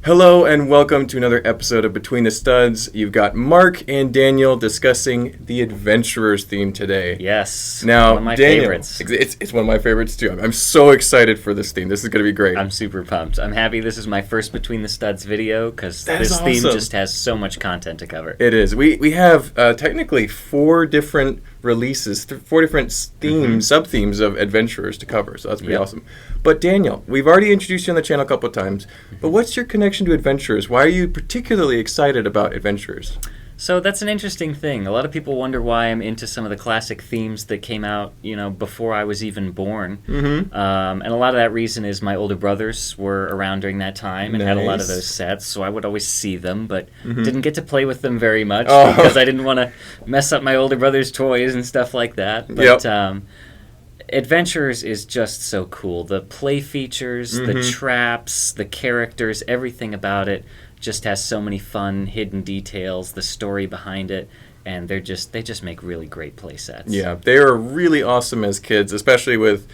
Hello and welcome to another episode of Between the Studs. You've got Mark and Daniel discussing the Adventurers theme today. Yes, now, one of my Daniel, favorites. It's one of my favorites too. I'm so excited for this theme. This is going to be great. I'm super pumped. I'm happy this is my first Between the Studs video because That is this theme awesome. just has so much content to cover. It is. We have technically 4 different releases, 4 different themes, sub-themes of Adventurers to cover, so that's pretty awesome. But Daniel, we've already introduced you on the channel a couple of times, but what's your connection to Adventurers? Why are you particularly excited about Adventurers? So that's an interesting thing. A lot of people wonder why I'm into some of the classic themes that came out, before I was even born. Mm-hmm. And a lot of that reason is my older brothers were around during that time and had a lot of those sets, so I would always see them, but didn't get to play with them very much because I didn't want to mess up my older brother's toys and stuff like that. But Adventures is just so cool. The play features, the traps, the characters, everything about it just has so many fun hidden details, the story behind it, and they just make really great play sets. Yeah, they are really awesome as kids, especially with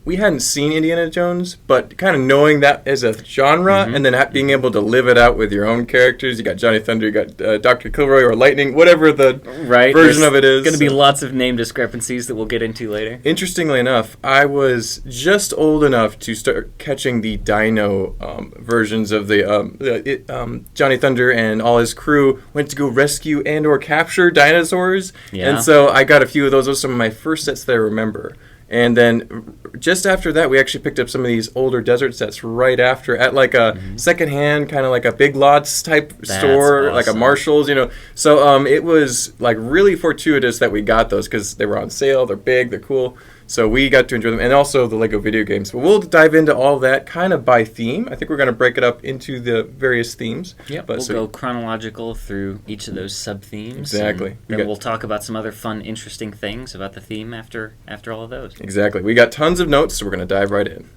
we hadn't seen Indiana Jones, but kind of knowing that as a genre and then being able to live it out with your own characters. You got Johnny Thunder, you got Dr. Kilroy or Lightning, whatever the version of it is. There's going to be lots of name discrepancies that we'll get into later. Interestingly enough, I was just old enough to start catching the Dino versions of the Johnny Thunder and all his crew went to go rescue and or capture dinosaurs. Yeah. And so I got a few of those. Those are some of my first sets that I remember. And then just after that, we actually picked up some of these older desert sets right after at like a secondhand, kind of like a Big Lots type store, awesome. like a Marshall's, So it was like really fortuitous that we got those because they were on sale. They're big, they're cool. So we got to enjoy them, and also the Lego video games. But we'll dive into all that kind of by theme. I think we're going to break it up into the various themes. Yep, we'll go chronological through each of those sub-themes. Exactly. Then we'll talk about some other fun, interesting things about the theme after all of those. Exactly. We got tons of notes, so we're going to dive right in.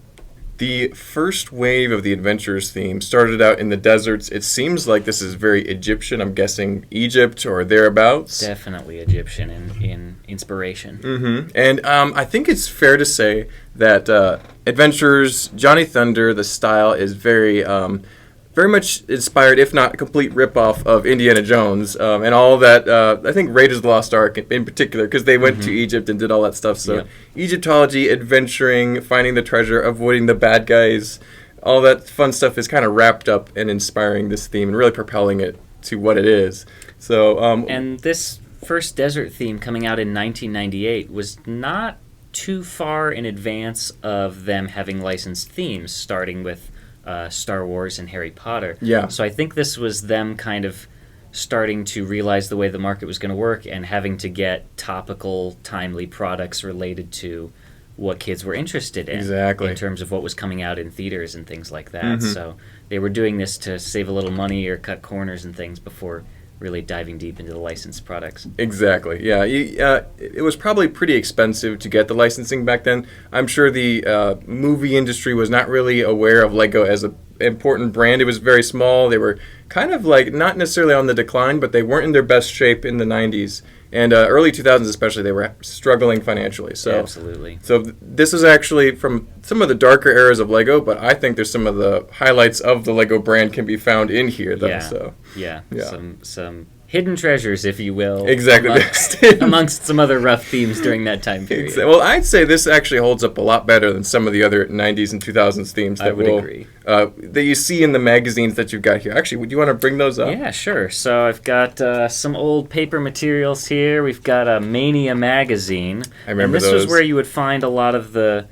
The first wave of the Adventurers theme started out in the deserts. It seems like this is very Egyptian. I'm guessing Egypt or thereabouts. Definitely Egyptian in inspiration. Mm-hmm. And I think it's fair to say that Adventurers, Johnny Thunder, the style is very much inspired, if not a complete ripoff of Indiana Jones and all that. I think Raiders of the Lost Ark in particular, because they went to Egypt and did all that stuff. So Egyptology, adventuring, finding the treasure, avoiding the bad guys, all that fun stuff is kind of wrapped up and inspiring this theme and really propelling it to what it is. So and this first desert theme coming out in 1998 was not too far in advance of them having licensed themes, starting with Star Wars and Harry Potter. Yeah. So I think this was them kind of starting to realize the way the market was going to work and having to get topical, timely products related to what kids were interested in. Exactly. In terms of what was coming out in theaters and things like that. So they were doing this to save a little money or cut corners and things before really diving deep into the licensed products. Exactly. Yeah. It was probably pretty expensive to get the licensing back then. I'm sure the movie industry was not really aware of Lego as an important brand. It was very small. They were kind of like not necessarily on the decline, but they weren't in their best shape in the 90s. And early 2000s especially, they were struggling financially. So Absolutely. So this is actually from some of the darker eras of Lego, but I think there's some of the highlights of the Lego brand can be found in here, though. Yeah. So Yeah. Some hidden treasures, if you will. Exactly. Amongst some other rough themes during that time period. Well, I'd say this actually holds up a lot better than some of the other 90s and 2000s themes that I would agree. That you see in the magazines that you've got here. Actually, would you want to bring those up? Yeah, sure. So I've got some old paper materials here. We've got a Mania magazine. I remember and this those. was where you would find a lot of the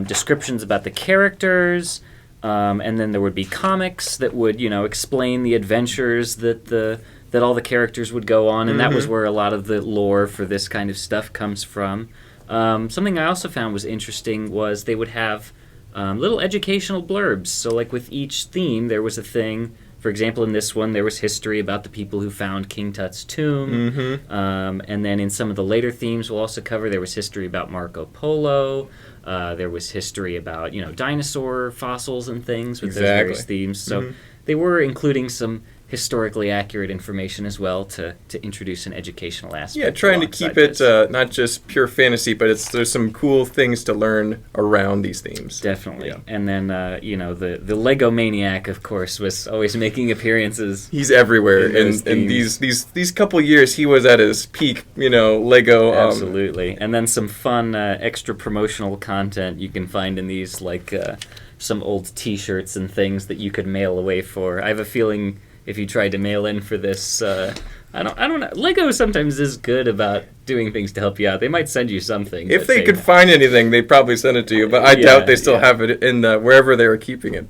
descriptions about the characters, and then there would be comics that would, explain the adventures that all the characters would go on, and that was where a lot of the lore for this kind of stuff comes from. Something I also found was interesting was they would have little educational blurbs. So like with each theme, there was a thing. For example, in this one, there was history about the people who found King Tut's tomb. And then in some of the later themes we'll also cover, there was history about Marco Polo. There was history about, dinosaur fossils and things with those various themes. So they were including some historically accurate information as well to introduce an educational aspect. Yeah, trying to keep it not just pure fantasy, but there's some cool things to learn around these themes. Definitely. Yeah. And then, the Lego Maniac, of course, was always making appearances. He's everywhere. In these couple years, he was at his peak, Lego. Absolutely. And then some fun extra promotional content you can find in these, like some old T-shirts and things that you could mail away for. I have a feeling if you tried to mail in for this, I don't know. Lego sometimes is good about doing things to help you out. They might send you something. If they could find anything, they'd probably send it to you. But I doubt they still have it in wherever they were keeping it.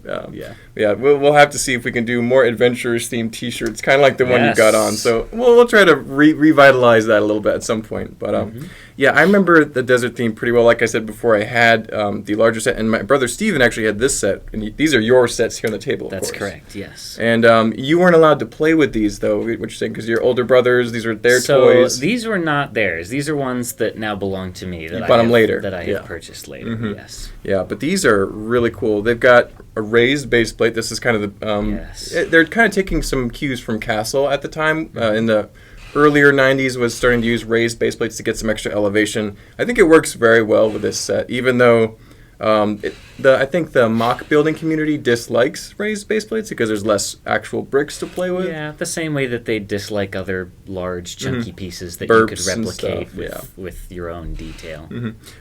We'll have to see if we can do more adventurers themed T-shirts, kind of like the one you got on. So we'll try to revitalize that a little bit at some point. But I remember the desert theme pretty well. Like I said before, I had the larger set, and my brother Steven actually had this set. And these are your sets here on the table. That's correct. Yes. And you weren't allowed to play with these though. What you're saying, because your older brothers, these are their toys. These were not theirs. These are ones that now belong to me. You bought them later. That I have purchased later. Mm-hmm. Yes. Yeah, but these are really cool. They've got a raised base plate. This is kind of the. They're kind of taking some cues from Castle at the time. In the earlier 90s, was starting to use raised base plates to get some extra elevation. I think it works very well with this set, even though. I think the mock building community dislikes raised base plates because there's less actual bricks to play with. Yeah, the same way that they dislike other large, chunky pieces that Burps you could replicate stuff, with your own detail.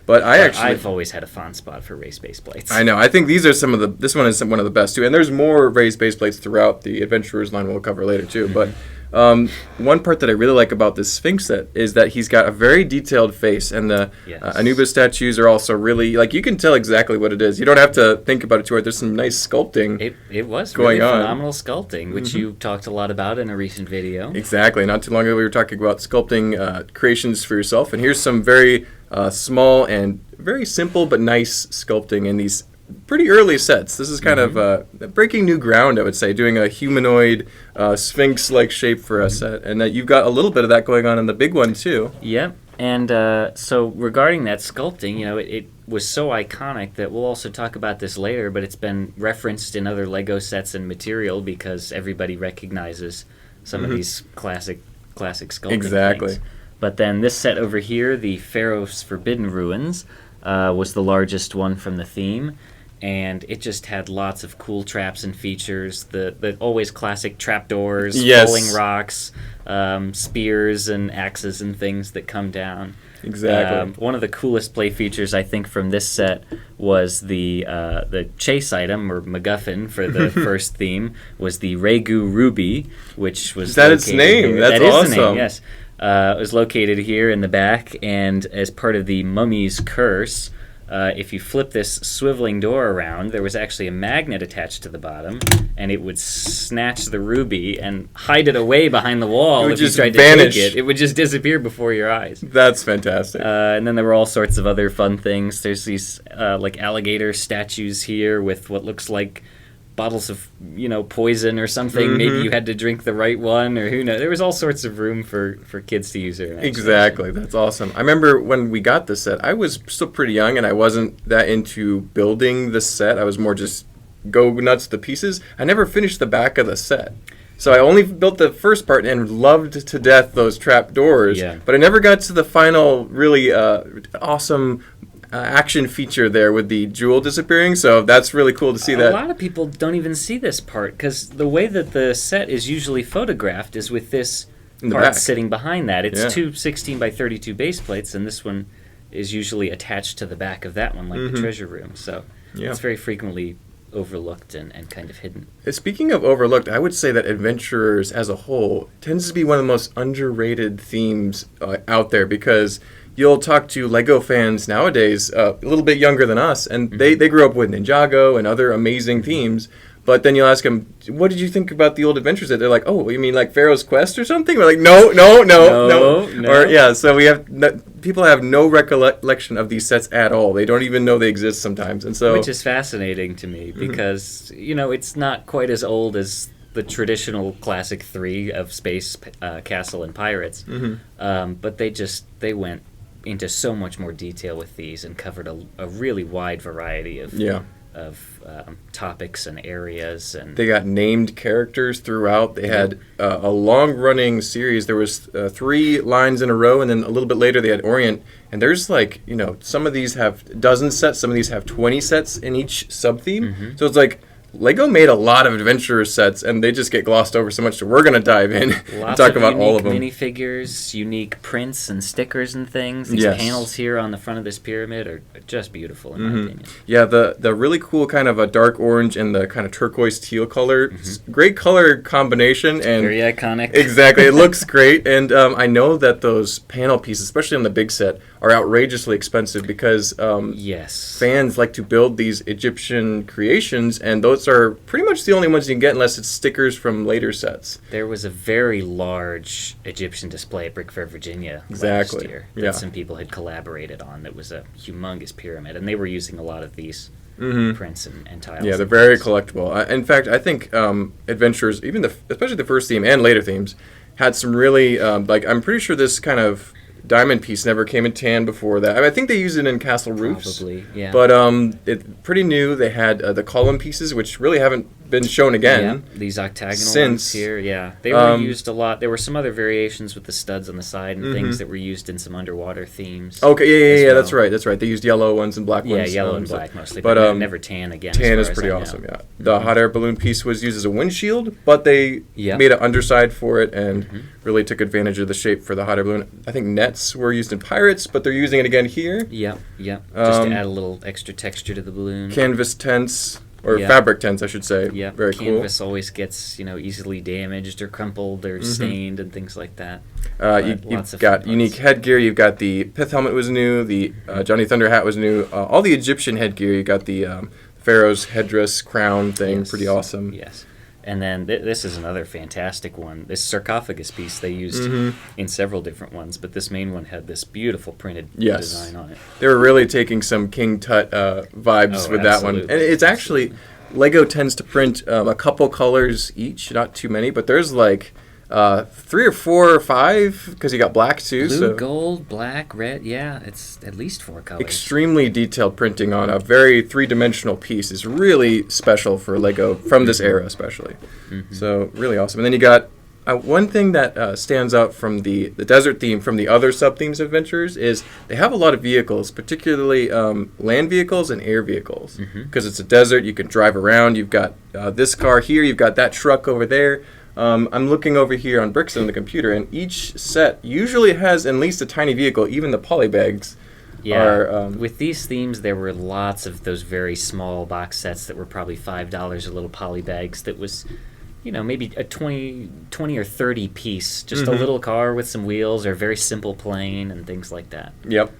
But I've always had a fond spot for raised base plates. I know. I think these are this one is one of the best too. And there's more raised base plates throughout the Adventurers line we'll cover later too. But one part that I really like about this Sphinx set is that he's got a very detailed face, and the Anubis statues are also really, like, you can tell exactly what it is. You don't have to think about it too hard. There's some nice sculpting. It was going really on. Phenomenal sculpting, which you talked a lot about in a recent video. Exactly. Not too long ago we were talking about sculpting creations for yourself, and here's some very small and very simple but nice sculpting in these pretty early sets. This is kind of breaking new ground, I would say, doing a humanoid Sphinx-like shape for a set, and that you've got a little bit of that going on in the big one too. Yep. And so regarding that sculpting, it was so iconic that we'll also talk about this later, but it's been referenced in other Lego sets and material because everybody recognizes some of these classic sculpting things. But then this set over here, the Pharaoh's Forbidden Ruins, was the largest one from the theme. And it just had lots of cool traps and features. The always classic trapdoors, falling rocks, spears and axes and things that come down. Exactly. One of the coolest play features I think from this set was the chase item or MacGuffin for the first theme was the Regu Ruby, which was its name? Here. That's that awesome. Is the name, yes. It was located here in the back, and as part of the Mummy's Curse. If you flip this swiveling door around, there was actually a magnet attached to the bottom, and it would snatch the ruby and hide it away behind the wall. If you tried to take it, it would just disappear before your eyes. That's fantastic. And then there were all sorts of other fun things. There's these like alligator statues here with what looks like bottles of poison or something. Maybe you had to drink the right one, or who knows. There was all sorts of room for kids to use their imagination. Exactly. That's awesome. I remember when we got this set, I was still pretty young and I wasn't that into building the set. I was more just go nuts the pieces. I never finished the back of the set. So I only built the first part and loved to death those trap doors. Yeah. But I never got to the final really awesome action feature there with the jewel disappearing, so that's really cool to see that. A lot of people don't even see this part because the way that the set is usually photographed is with this part sitting behind that. It's two 16 by 32 base plates, and this one is usually attached to the back of that one, like the treasure room. So it's very frequently overlooked and kind of hidden. Speaking of overlooked, I would say that Adventurers as a whole tends to be one of the most underrated themes out there, because you'll talk to Lego fans nowadays, a little bit younger than us, and they grew up with Ninjago and other amazing themes. But then you'll ask them, what did you think about the old Adventures? They're like, oh, you mean like Pharaoh's Quest or something? We're like, no. Or, so we have people have no recollection of these sets at all. They don't even know they exist sometimes. And so, which is fascinating to me because, it's not quite as old as the traditional classic three of Space, Castle, and Pirates. But they went into so much more detail with these and covered a really wide variety of topics and areas, and They got named characters throughout. They had a long-running series. There was 3 lines in a row, and then a little bit later they had Orient. And there's like, some of these have dozen sets, some of these have 20 sets in each sub-theme. So it's like Lego made a lot of adventure sets, and they just get glossed over so much. So we're gonna dive in and talk about all of them. Minifigures, unique prints and stickers and things. These panels here on the front of this pyramid are just beautiful in my opinion. Yeah, the really cool kind of a dark orange and the kind of turquoise teal color. Great color combination and very iconic. Exactly, it looks great. And I know that those panel pieces, especially on the big set, are outrageously expensive because fans like to build these Egyptian creations, and those are pretty much the only ones you can get unless it's stickers from later sets. There was a very large Egyptian display at Brick Fair, Virginia last year that some people had collaborated on. That was a humongous pyramid, and they were using a lot of these prints and tiles. Yeah, they're very collectible. In fact, I think Adventures, especially the first theme and later themes, had some really, I'm pretty sure this kind of diamond piece never came in tan before that. I think they used it in castle roofs. Probably, yeah. But it's pretty new. They had the column pieces, which really haven't been shown again. Yeah, these octagonal ones here, yeah. They were used a lot. There were some other variations with the studs on the side and things that were used in some underwater themes. Okay, yeah, that's right. They used yellow ones and black ones. Yeah, yellow and black mostly, but never tan again. Tan is pretty awesome, yeah. The hot air balloon piece was used as a windshield, but they made an underside for it and really took advantage of the shape for the hot air balloon. I think nets were used in Pirates, but they're using it again here. Yeah. Just to add a little extra texture to the balloon. Canvas tents. Or fabric tents, I should say. Yeah, very cool. Canvas always gets easily damaged or crumpled or stained and things like that. You've got unique headgear. You've got the pith helmet was new. The Johnny Thunder hat was new. All the Egyptian headgear. You got the Pharaoh's headdress crown thing. Pretty awesome. Yes. And then this is another fantastic one. This sarcophagus piece they used in several different ones, but this main one had this beautiful printed design on it. They were really taking some King Tut vibes with that one. And it's actually, Lego tends to print a couple colors each, not too many, but there's like 3 or 4 or 5, because you got black too. Blue, gold, black, red, it's at least 4 colors. Extremely detailed printing on a very 3-dimensional piece is really special for Lego from this era especially. So really awesome. And then you got one thing that stands out from the desert theme from the other sub-themes of Adventures is they have a lot of vehicles, particularly land vehicles and air vehicles. Because it's a desert, you can drive around. You've got this car here, you've got that truck over there. I'm looking over here on Bricks on the computer, and each set usually has at least a tiny vehicle, even the polybags. Yeah, with these themes, there were lots of those very small box sets that were probably $5 a little polybags that was, maybe a 20 or 30 piece, just a little car with some wheels or a very simple plane and things like that. Yep.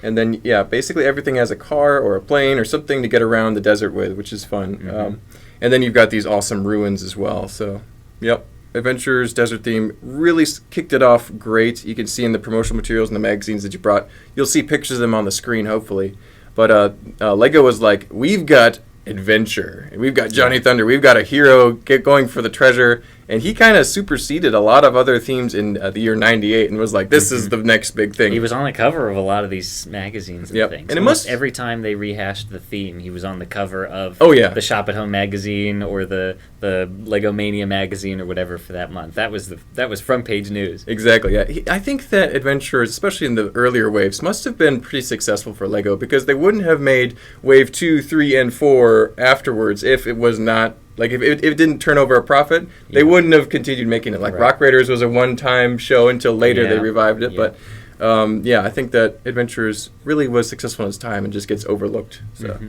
And then, basically everything has a car or a plane or something to get around the desert with, which is fun. And then you've got these awesome ruins as well, so... Yep. Adventures Desert Theme really kicked it off great. You can see in the promotional materials and the magazines that you brought. You'll see pictures of them on the screen, hopefully. But Lego was like, we've got adventure. We've got Johnny Thunder. We've got a hero going for the treasure. And he kind of superseded a lot of other themes in the year 98 and was like, this is the next big thing. He was on the cover of a lot of these magazines and things. And almost every time they rehashed the theme, he was on the cover of the Shop at Home magazine or the Lego Mania magazine or whatever for that month. That was front page news. Exactly, yeah. I think that Adventures, especially in the earlier waves, must have been pretty successful for Lego because they wouldn't have made Wave 2, 3, and 4 afterwards if it was not... Like, if it didn't turn over a profit, they wouldn't have continued making it. Like, Rock Raiders was a one-time show until later they revived it. Yeah. But, I think that Adventures really was successful in its time and just gets overlooked. So,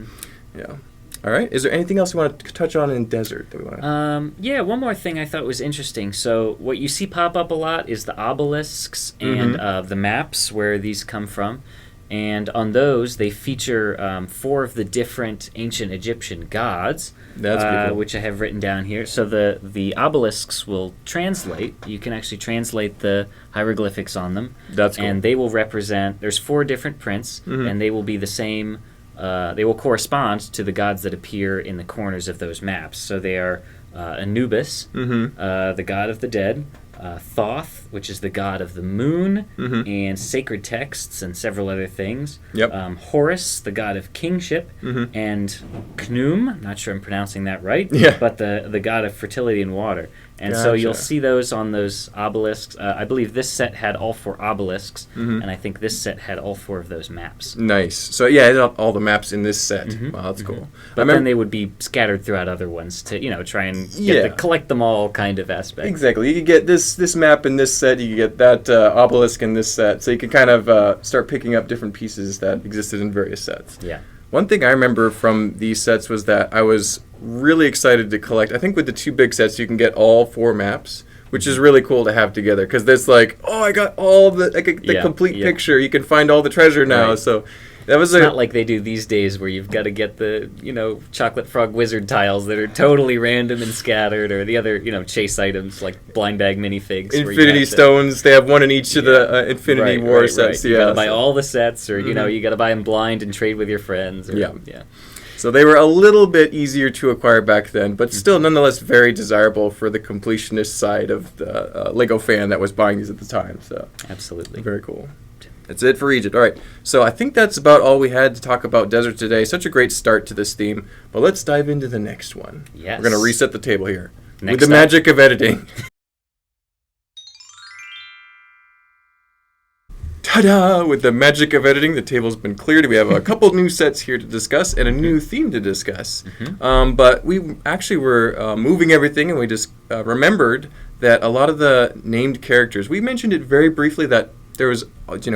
All right. Is there anything else you want to touch on in Desert that we want to... one more thing I thought was interesting. So, what you see pop up a lot is the obelisks and the maps where these come from. And on those, they feature 4 of the different ancient Egyptian gods. That's pretty cool. Which I have written down here. So the obelisks will translate. You can actually translate the hieroglyphics on them. That's cool. And they will represent, there's 4 different prints, and they will be the same, they will correspond to the gods that appear in the corners of those maps. So they are Anubis, the god of the dead, Thoth, which is the god of the moon, Mm-hmm. and sacred texts and several other things. Yep. Horus, the god of kingship, Mm-hmm. and Khnum, I'm not sure I'm pronouncing that right, Yeah. but the god of fertility and water. And so Gotcha. you'll see those on those obelisks. I believe this set had all 4 obelisks, Mm-hmm. and I think this set had all 4 of those maps. Nice. So yeah, it had all the maps in this set. Mhm. Wow, that's cool. But then they would be scattered throughout other ones to, try and get Yeah. the collect them all kind of aspect. Exactly. You could get this map in this set. You could get that obelisk in this set. So you could kind of start picking up different pieces that existed in various sets. Yeah. One thing I remember from these sets was that I was really excited to collect. I think with the 2 big sets, you can get all 4 maps, which is really cool to have together. Because there's like, oh, I got all the Yeah, complete yeah. picture. You can find all the treasure now. Right. So that was It's not like they do these days where you've got to get the, chocolate frog wizard tiles that are totally random and scattered, or the other, chase items like blind bag minifigs. where you Infinity have to- Stones. They have one in each of the Infinity Right, War right, sets. right. You Yeah. gotta buy all the sets, or, Mhm. you gotta buy them blind and trade with your friends. Or, Yeah. Yeah. So they were a little bit easier to acquire back then, but still nonetheless very desirable for the completionist side of the Lego fan that was buying these at the time. So Absolutely. very cool. That's it for Egypt. All right. So I think that's about all we had to talk about desert today. Such a great start to this theme. But let's dive into the next one. Yes. We're going to reset the table here. Next with the up. magic of editing. Ta-da! With the magic of editing, the table's been cleared. We have a couple new sets here to discuss and a new theme to discuss. But we actually were moving everything, and we just remembered that a lot of the named characters, we mentioned it very briefly that there was,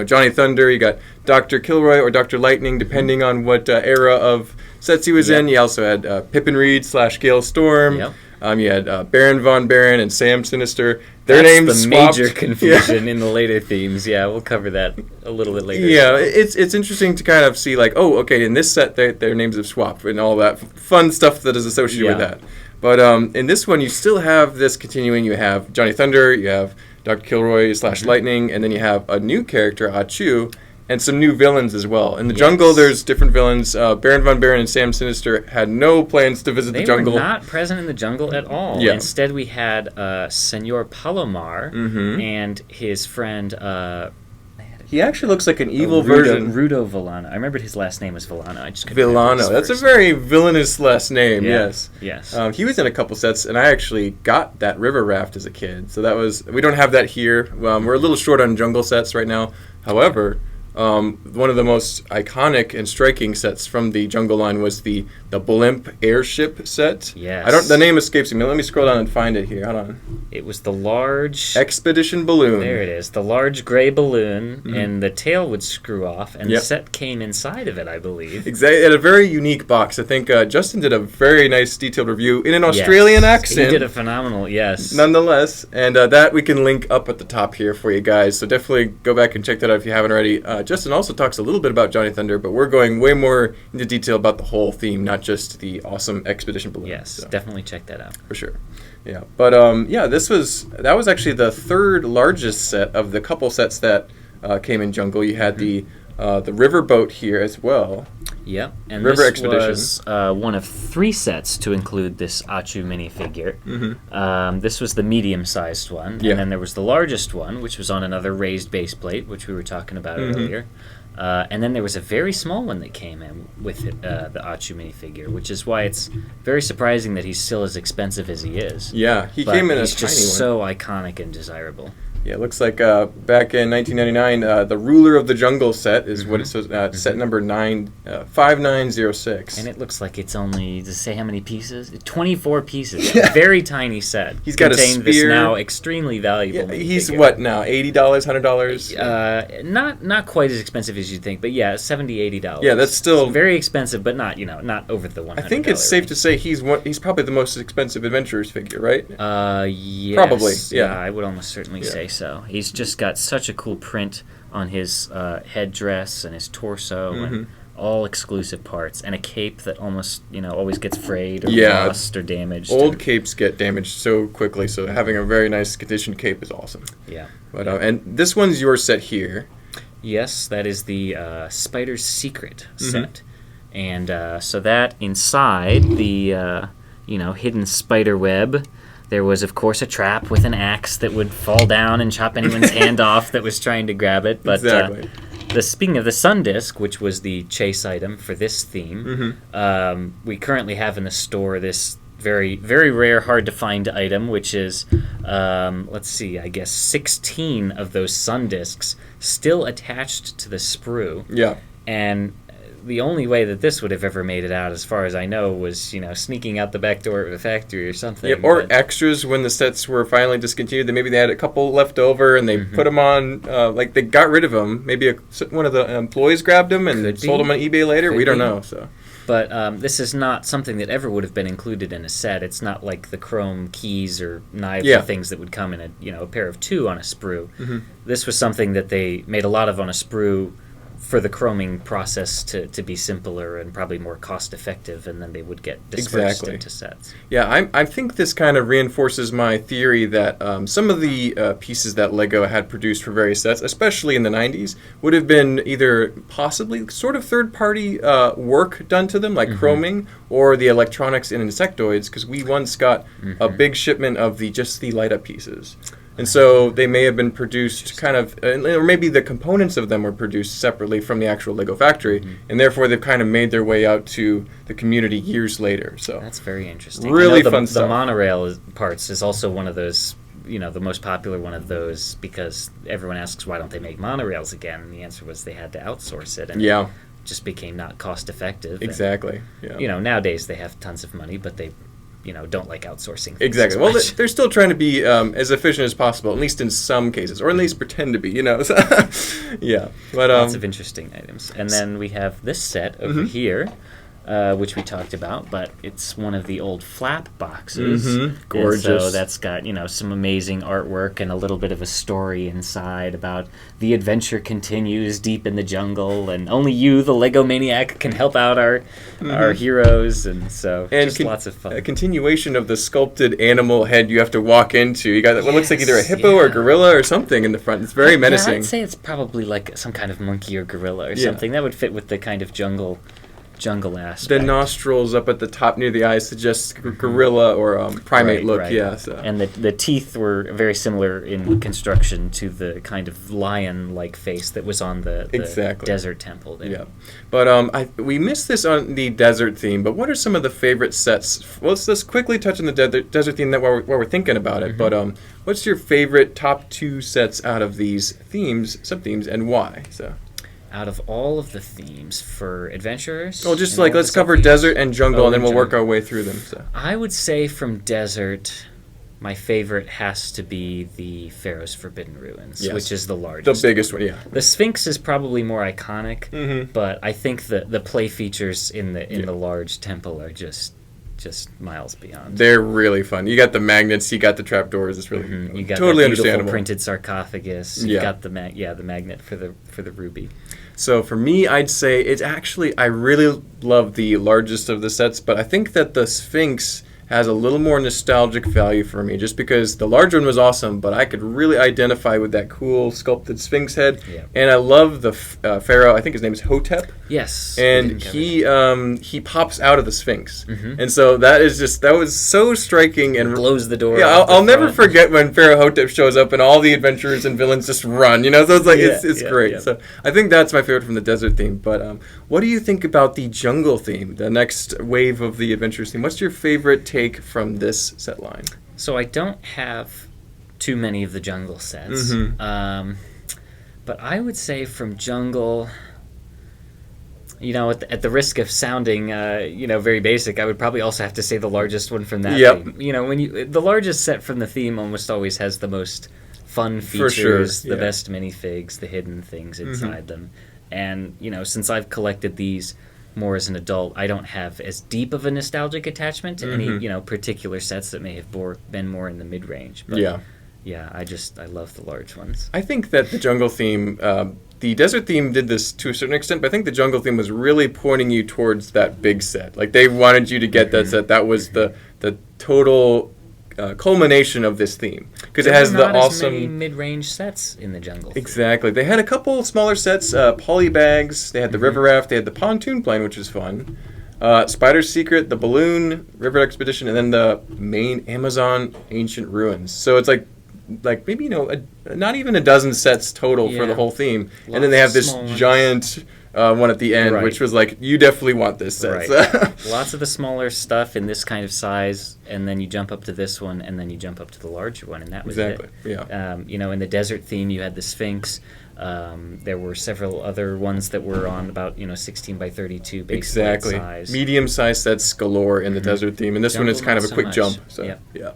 Johnny Thunder, you got Dr. Kilroy or Dr. Lightning, depending on what era of sets he was Yep. in. You also had Pippin Reed / Gale Storm. Yep. You had Baron Von Baron and Sam Sinister. Their That's names the swapped. major confusion in the later themes. Yeah, we'll cover that a little bit later. Yeah, it's interesting to kind of see like, oh, okay, in this set their names have swapped and all that fun stuff that is associated with Yeah. that. But in this one, you still have this continuing. You have Johnny Thunder, you have Dr. Kilroy / Lightning, and then you have a new character, Achu, and some new villains as well. In the jungle, there's different villains. Baron Von Baron and Sam Sinister had no plans to visit the jungle. They were not present in the jungle at all. Yeah. Instead, we had Senor Palomar Mhm. and his friend... He actually looks like an evil version. Rudo Villano. I remembered his last name was Villano. I just couldn't remember Villano. his That's a first. very villainous last name, Yeah. yes. Yes. He was in a couple sets, and I actually got that river raft as a kid. So that was, we don't have that here. We're a little short on jungle sets right now. However, one of the most iconic and striking sets from the jungle line was the blimp airship set. Yes. The name escapes me. Let me scroll down and find it here. Hold on. It was the large... Expedition Balloon. There it is. The large gray balloon, Mhm. and the tail would screw off, and Yep. the set came inside of it, I believe. Exactly. It had a very unique box. I think Justin did a very nice detailed review in an Australian Yes. accent. He did a phenomenal, yes. Nonetheless, and that we can link up at the top here for you guys. So definitely go back and check that out if you haven't already. Justin also talks a little bit about Johnny Thunder, but we're going way more into detail about the whole theme, not just the awesome expedition balloon. Yes, So, definitely check that out. for sure. Yeah, but that was actually the third largest set of the couple sets that came in Jungle. You had the riverboat here as well. Yep, and River this Expedition. was one of 3 sets to include this Achu minifigure. This was the medium-sized one, Yeah. and then there was the largest one, which was on another raised base plate, which we were talking about earlier. And then there was a very small one that came in with the Achu minifigure, which is why it's very surprising that he's still as expensive as he is. Yeah, he But came in a he's tiny just one. so iconic and desirable. Yeah, it looks like back in 1999, the Ruler of the Jungle set is what it says, set number 5906. And it looks like it's only, to say how many pieces? 24 pieces. A very tiny set. He's got a Contained this spear. now extremely valuable. Yeah, he's minifigure. what now? $80, $100? Not quite as expensive as you'd think, but yeah, $70, $80. Yeah, that's still- It's very expensive, but not not over the $100. I think it's safe to say he's probably the most expensive Adventurers figure, right? Yes. Probably, yeah. I would almost certainly Yeah. say so. He's just got such a cool print on his headdress and his torso and all exclusive parts, and a cape that almost always gets frayed or Yeah. lost or damaged. Old capes get damaged so quickly, so having a very nice conditioned cape is awesome. Yeah. But and this one's your set here. Yes, that is the Spider's Secret set. And so that inside the hidden spider web, There was, of course, a trap with an axe that would fall down and chop anyone's hand off that was trying to grab it. But Exactly. speaking of the sun disk, which was the chase item for this theme, we currently have in the store this very, very rare, hard to find item, which is, let's see, I guess 16 of those sun disks still attached to the sprue. Yeah. And the only way that this would have ever made it out, as far as I know, was, sneaking out the back door of the factory or something. Yeah, or extras when the sets were finally discontinued. Then maybe they had a couple left over and they put them on, like they got rid of them. Maybe one of the employees grabbed them and sold them on eBay later. We don't know. So. But this is not something that ever would have been included in a set. It's not like the chrome keys or knives or things that would come in a pair of 2 on a sprue. This was something that they made a lot of on a sprue for the chroming process to be simpler and probably more cost effective, and then they would get dispersed into sets. Yeah, I think this kind of reinforces my theory that some of the pieces that LEGO had produced for various sets, especially in the 90s, would have been either possibly sort of third-party work done to them, like chroming, or the electronics and insectoids, because we once got a big shipment of just the light-up pieces. And so they may have been produced kind of, or maybe the components of them were produced separately from the actual LEGO factory, and therefore they've kind of made their way out to the community years later. So that's very interesting. Really fun stuff. The monorail parts is also one of those, the most popular one of those, because everyone asks, why don't they make monorails again? And the answer was they had to outsource it. And it just became not cost effective. Exactly. And, nowadays they have tons of money, but they don't like outsourcing things. Exactly. Well, they're still trying to be as efficient as possible, at least in some cases, or at least pretend to be, So, yeah. But lots of interesting items. And then we have this set over here, which we talked about, but it's one of the old flap boxes. Gorgeous. And so that's got, some amazing artwork and a little bit of a story inside about the adventure continues deep in the jungle, and only you, the Lego maniac, can help out our heroes, and so just lots of fun. A continuation of the sculpted animal head you have to walk into. You got what looks like either a hippo or gorilla or something in the front. It's very menacing. Yeah, I'd say it's probably like some kind of monkey or gorilla or something. That would fit with the kind of jungle aspect. The nostrils up at the top near the eyes suggest gorilla or primate look. Right. Yeah. So. And the teeth were very similar in construction to the kind of lion-like face that was on the desert temple there. Yeah. But we missed this on the desert theme, but what are some of the favorite sets? Well, let's quickly touch on the desert theme while we're thinking about it. But what's your favorite top 2 sets out of these sub-themes, and why? So. Out of all of the themes for adventurers? Well, just let's cover desert and jungle, and then we'll work our way through them. So. I would say from desert, my favorite has to be the Pharaoh's Forbidden Ruins, which is the largest. The biggest one, yeah. The Sphinx is probably more iconic, but I think the play features in the large temple are just miles beyond. They're really fun. You got the magnets, you got the trapdoors. It's really you got totally the beautiful understandable. Printed sarcophagus. You got the magnet for the ruby. So for me, I'd say it's actually, I really love the largest of the sets, but I think that the Sphinx has a little more nostalgic value for me, just because the large one was awesome, but I could really identify with that cool sculpted Sphinx head. Yeah. And I love the pharaoh. I think his name is Hotep. Yes. And he pops out of the Sphinx, and so that was so striking and blows the door. Yeah, I'll never forget when Pharaoh Hotep shows up and all the adventurers and villains just run. So it's like it's great. Yeah. So I think that's my favorite from the desert theme. But what do you think about the jungle theme, the next wave of the adventures theme? What's your favorite take from this set line? So I don't have too many of the jungle sets, but I would say from jungle, at the risk of sounding very basic, I would probably also have to say the largest one from that theme. The largest set from the theme almost always has the most fun features, the best minifigs, the hidden things inside them. And since I've collected these more as an adult, I don't have as deep of a nostalgic attachment to any particular sets that may have been more in the mid-range. But I love the large ones. I think that the jungle theme, the desert theme did this to a certain extent, but I think the jungle theme was really pointing you towards that big set. Like they wanted you to get that set. That was the total culmination of this theme, because it has the awesome as many mid-range sets in the jungle theme. Exactly. They had a couple smaller sets, poly bags. They had the river raft. They had the pontoon plane, which was fun. Spider's Secret, the Balloon, River Expedition, and then the main Amazon Ancient Ruins. So it's like maybe not even a dozen sets total for the whole theme. And then they have this giant one at the end, which was like, you definitely want this set. Right. Lots of the smaller stuff in this kind of size, and then you jump up to this one, and then you jump up to the larger one, and that was it. Yeah. In the desert theme, you had the Sphinx. There were several other ones that were on about 16 by 32 base size. Medium-sized sets galore in the desert theme, and this one is kind of a quick jump. So yeah.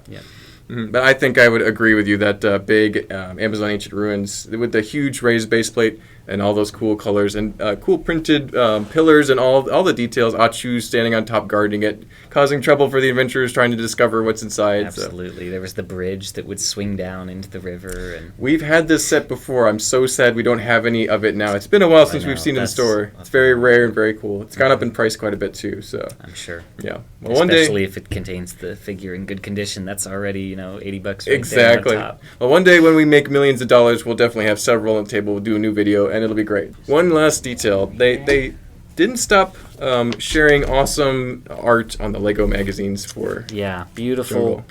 Mm-hmm. But I think I would agree with you that big Amazon Ancient Ruins with the huge raised base plate and all those cool colors and cool printed pillars and all the details. Achu standing on top guarding it, causing trouble for the adventurers trying to discover what's inside. Absolutely. So. There was the bridge that would swing down into the river. And we've had this set before. I'm so sad we don't have any of it now. It's been a while since we've seen it in the store. It's very rare and very cool. It's gone up in price quite a bit too. So I'm sure. Yeah. Well, especially if it contains the figure in good condition, that's already $80 right exactly. there on top. Well, one day when we make millions of dollars, we'll definitely have several on the table. We'll do a new video, and it'll be great. One last detail: they didn't stop sharing awesome art on the Lego magazines for. Yeah, beautiful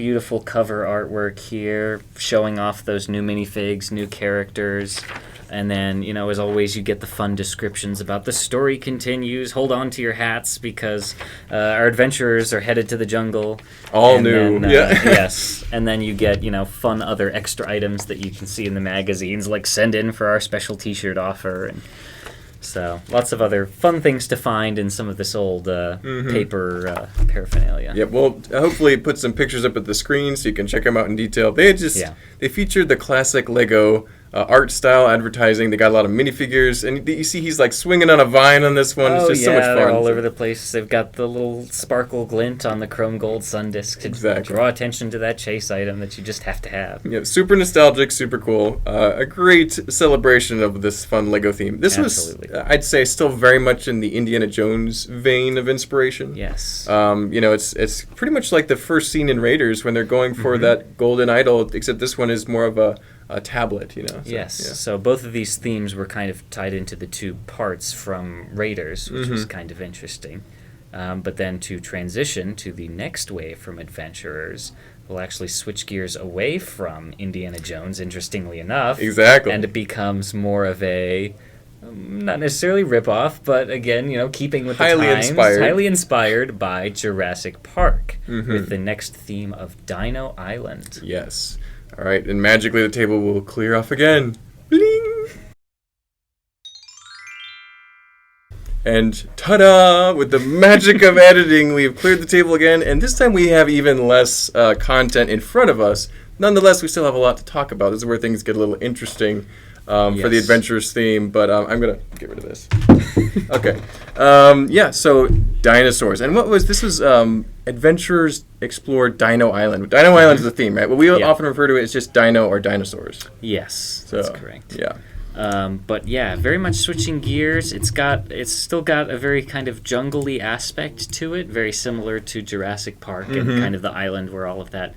cover artwork here, showing off those new minifigs, new characters. And then, as always, you get the fun descriptions about the story continues. Hold on to your hats because our adventurers are headed to the jungle. All new. Yes. And then you get, fun other extra items that you can see in the magazines, like send in for our special T-shirt offer. And so lots of other fun things to find in some of this old paper paraphernalia. Yeah, we'll hopefully put some pictures up at the screen so you can check them out in detail. They featured the classic Lego art style advertising. They got a lot of minifigures, and you see he's like swinging on a vine on this one. It's just so much fun. They're all over the place. They've got the little sparkle glint on the chrome gold sun disc to draw attention to that chase item that you just have to have. Yeah, super nostalgic, super cool. A great celebration of this fun Lego theme. This was, I'd say, still very much in the Indiana Jones vein of inspiration. Yes. It's pretty much like the first scene in Raiders when they're going for that golden idol, except this one is more of a tablet, So, yes. Yeah. So both of these themes were kind of tied into the two parts from Raiders, which was kind of interesting. But then to transition to the next wave from Adventurers, we'll actually switch gears away from Indiana Jones, interestingly enough. Exactly. And it becomes more of a, not necessarily rip-off, but again, keeping with the times. Highly inspired by Jurassic Park, with the next theme of Dino Island. Yes. All right, and magically the table will clear off again. Bling! And ta-da! With the magic of editing, we've cleared the table again, and this time we have even less content in front of us. Nonetheless, we still have a lot to talk about. This is where things get a little interesting for the Adventurers theme, but I'm going to get rid of this. Okay. So dinosaurs. And this was Adventurers Explore Dino Island. Dino Island is the theme, right? Well, we often refer to it as just dino or dinosaurs. Yes, that's correct. Yeah. But yeah, very much switching gears. It's still got a very kind of jungly aspect to it, very similar to Jurassic Park and kind of the island where all of that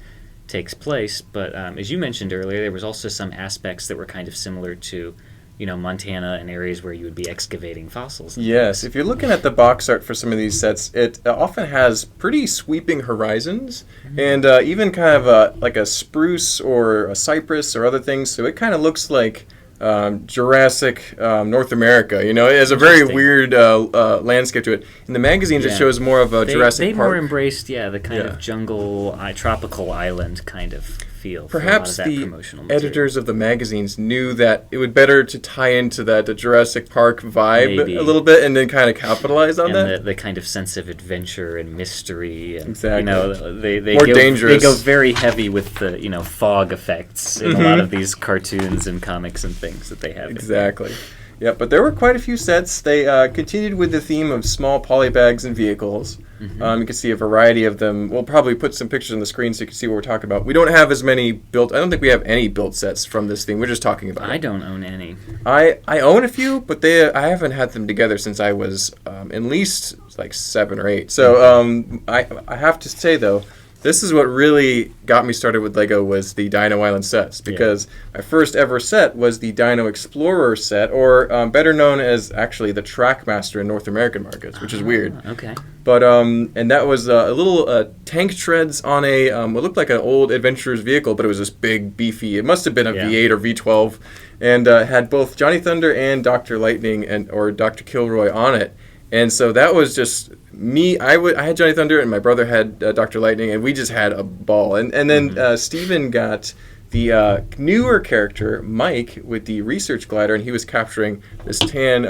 takes place. But as you mentioned earlier, there was also some aspects that were kind of similar to Montana and areas where you would be excavating fossils. Yes, if you're looking at the box art for some of these sets, it often has pretty sweeping horizons and even kind of like a spruce or a cypress or other things. So it kind of looks like Jurassic North America. It has a very weird landscape to it. In the magazines, it shows more of a Jurassic Park. They more embraced, the kind of jungle, tropical island kind of feel. Perhaps the editors of the magazines knew that it would better to tie into that Jurassic Park vibe a little bit, and then kind of capitalize on that. The kind of sense of adventure and mystery, and exactly. They more dangerous. They go very heavy with the fog effects in a lot of these cartoons and comics and things that they have. Exactly. Yeah, but there were quite a few sets. They continued with the theme of small polybags and vehicles. You can see a variety of them. We'll probably put some pictures on the screen so you can see what we're talking about. We don't have as many built. I don't think we have any built sets from this theme. We're just talking about I don't own any. I own a few, but I haven't had them together since I was at least like 7 or 8. So I have to say, though, this is what really got me started with Lego was the Dino Island sets, because my first ever set was the Dino Explorer set, or better known as actually the Trackmaster in North American markets, which is weird. Okay. But and that was a little tank treads on a what looked like an old adventurer's vehicle, but it was this big, beefy. It must have been a V8 or V12, and had both Johnny Thunder and Dr. Lightning or Dr. Kilroy on it. And so that was just me. I had Johnny Thunder, and my brother had Dr. Lightning, and we just had a ball. And then Steven got the newer character, Mike, with the research glider, and he was capturing this tan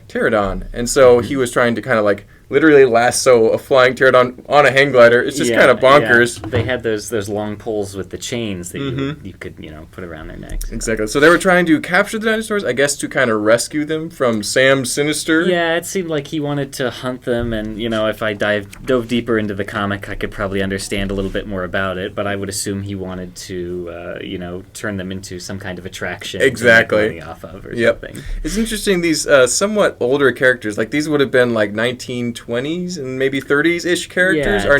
pterodon. And so he was trying to kind of like literally lasso a flying pterodon on a hang glider. It's just kind of bonkers. Yeah. They had those long poles with the chains that you could put around their necks. Exactly. So they were trying to capture the dinosaurs, I guess, to kind of rescue them from Sam Sinister. Yeah, it seemed like he wanted to hunt them, and if I dove deeper into the comic, I could probably understand a little bit more about it. But I would assume he wanted to, turn them into some kind of attraction. Exactly. To make money off of or something. It's interesting. These somewhat older characters, like these would have been like 1920s and maybe 30s-ish characters, are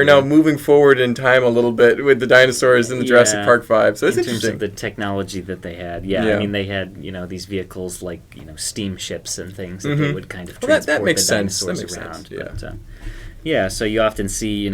now moving forward in time a little bit with the dinosaurs in the Jurassic Park 5. So it's in interesting. terms of the technology that they had. I mean, they had these vehicles like steamships and things that they would kind of transport that makes the sense. dinosaurs That makes around. sense. Yeah. So you often see,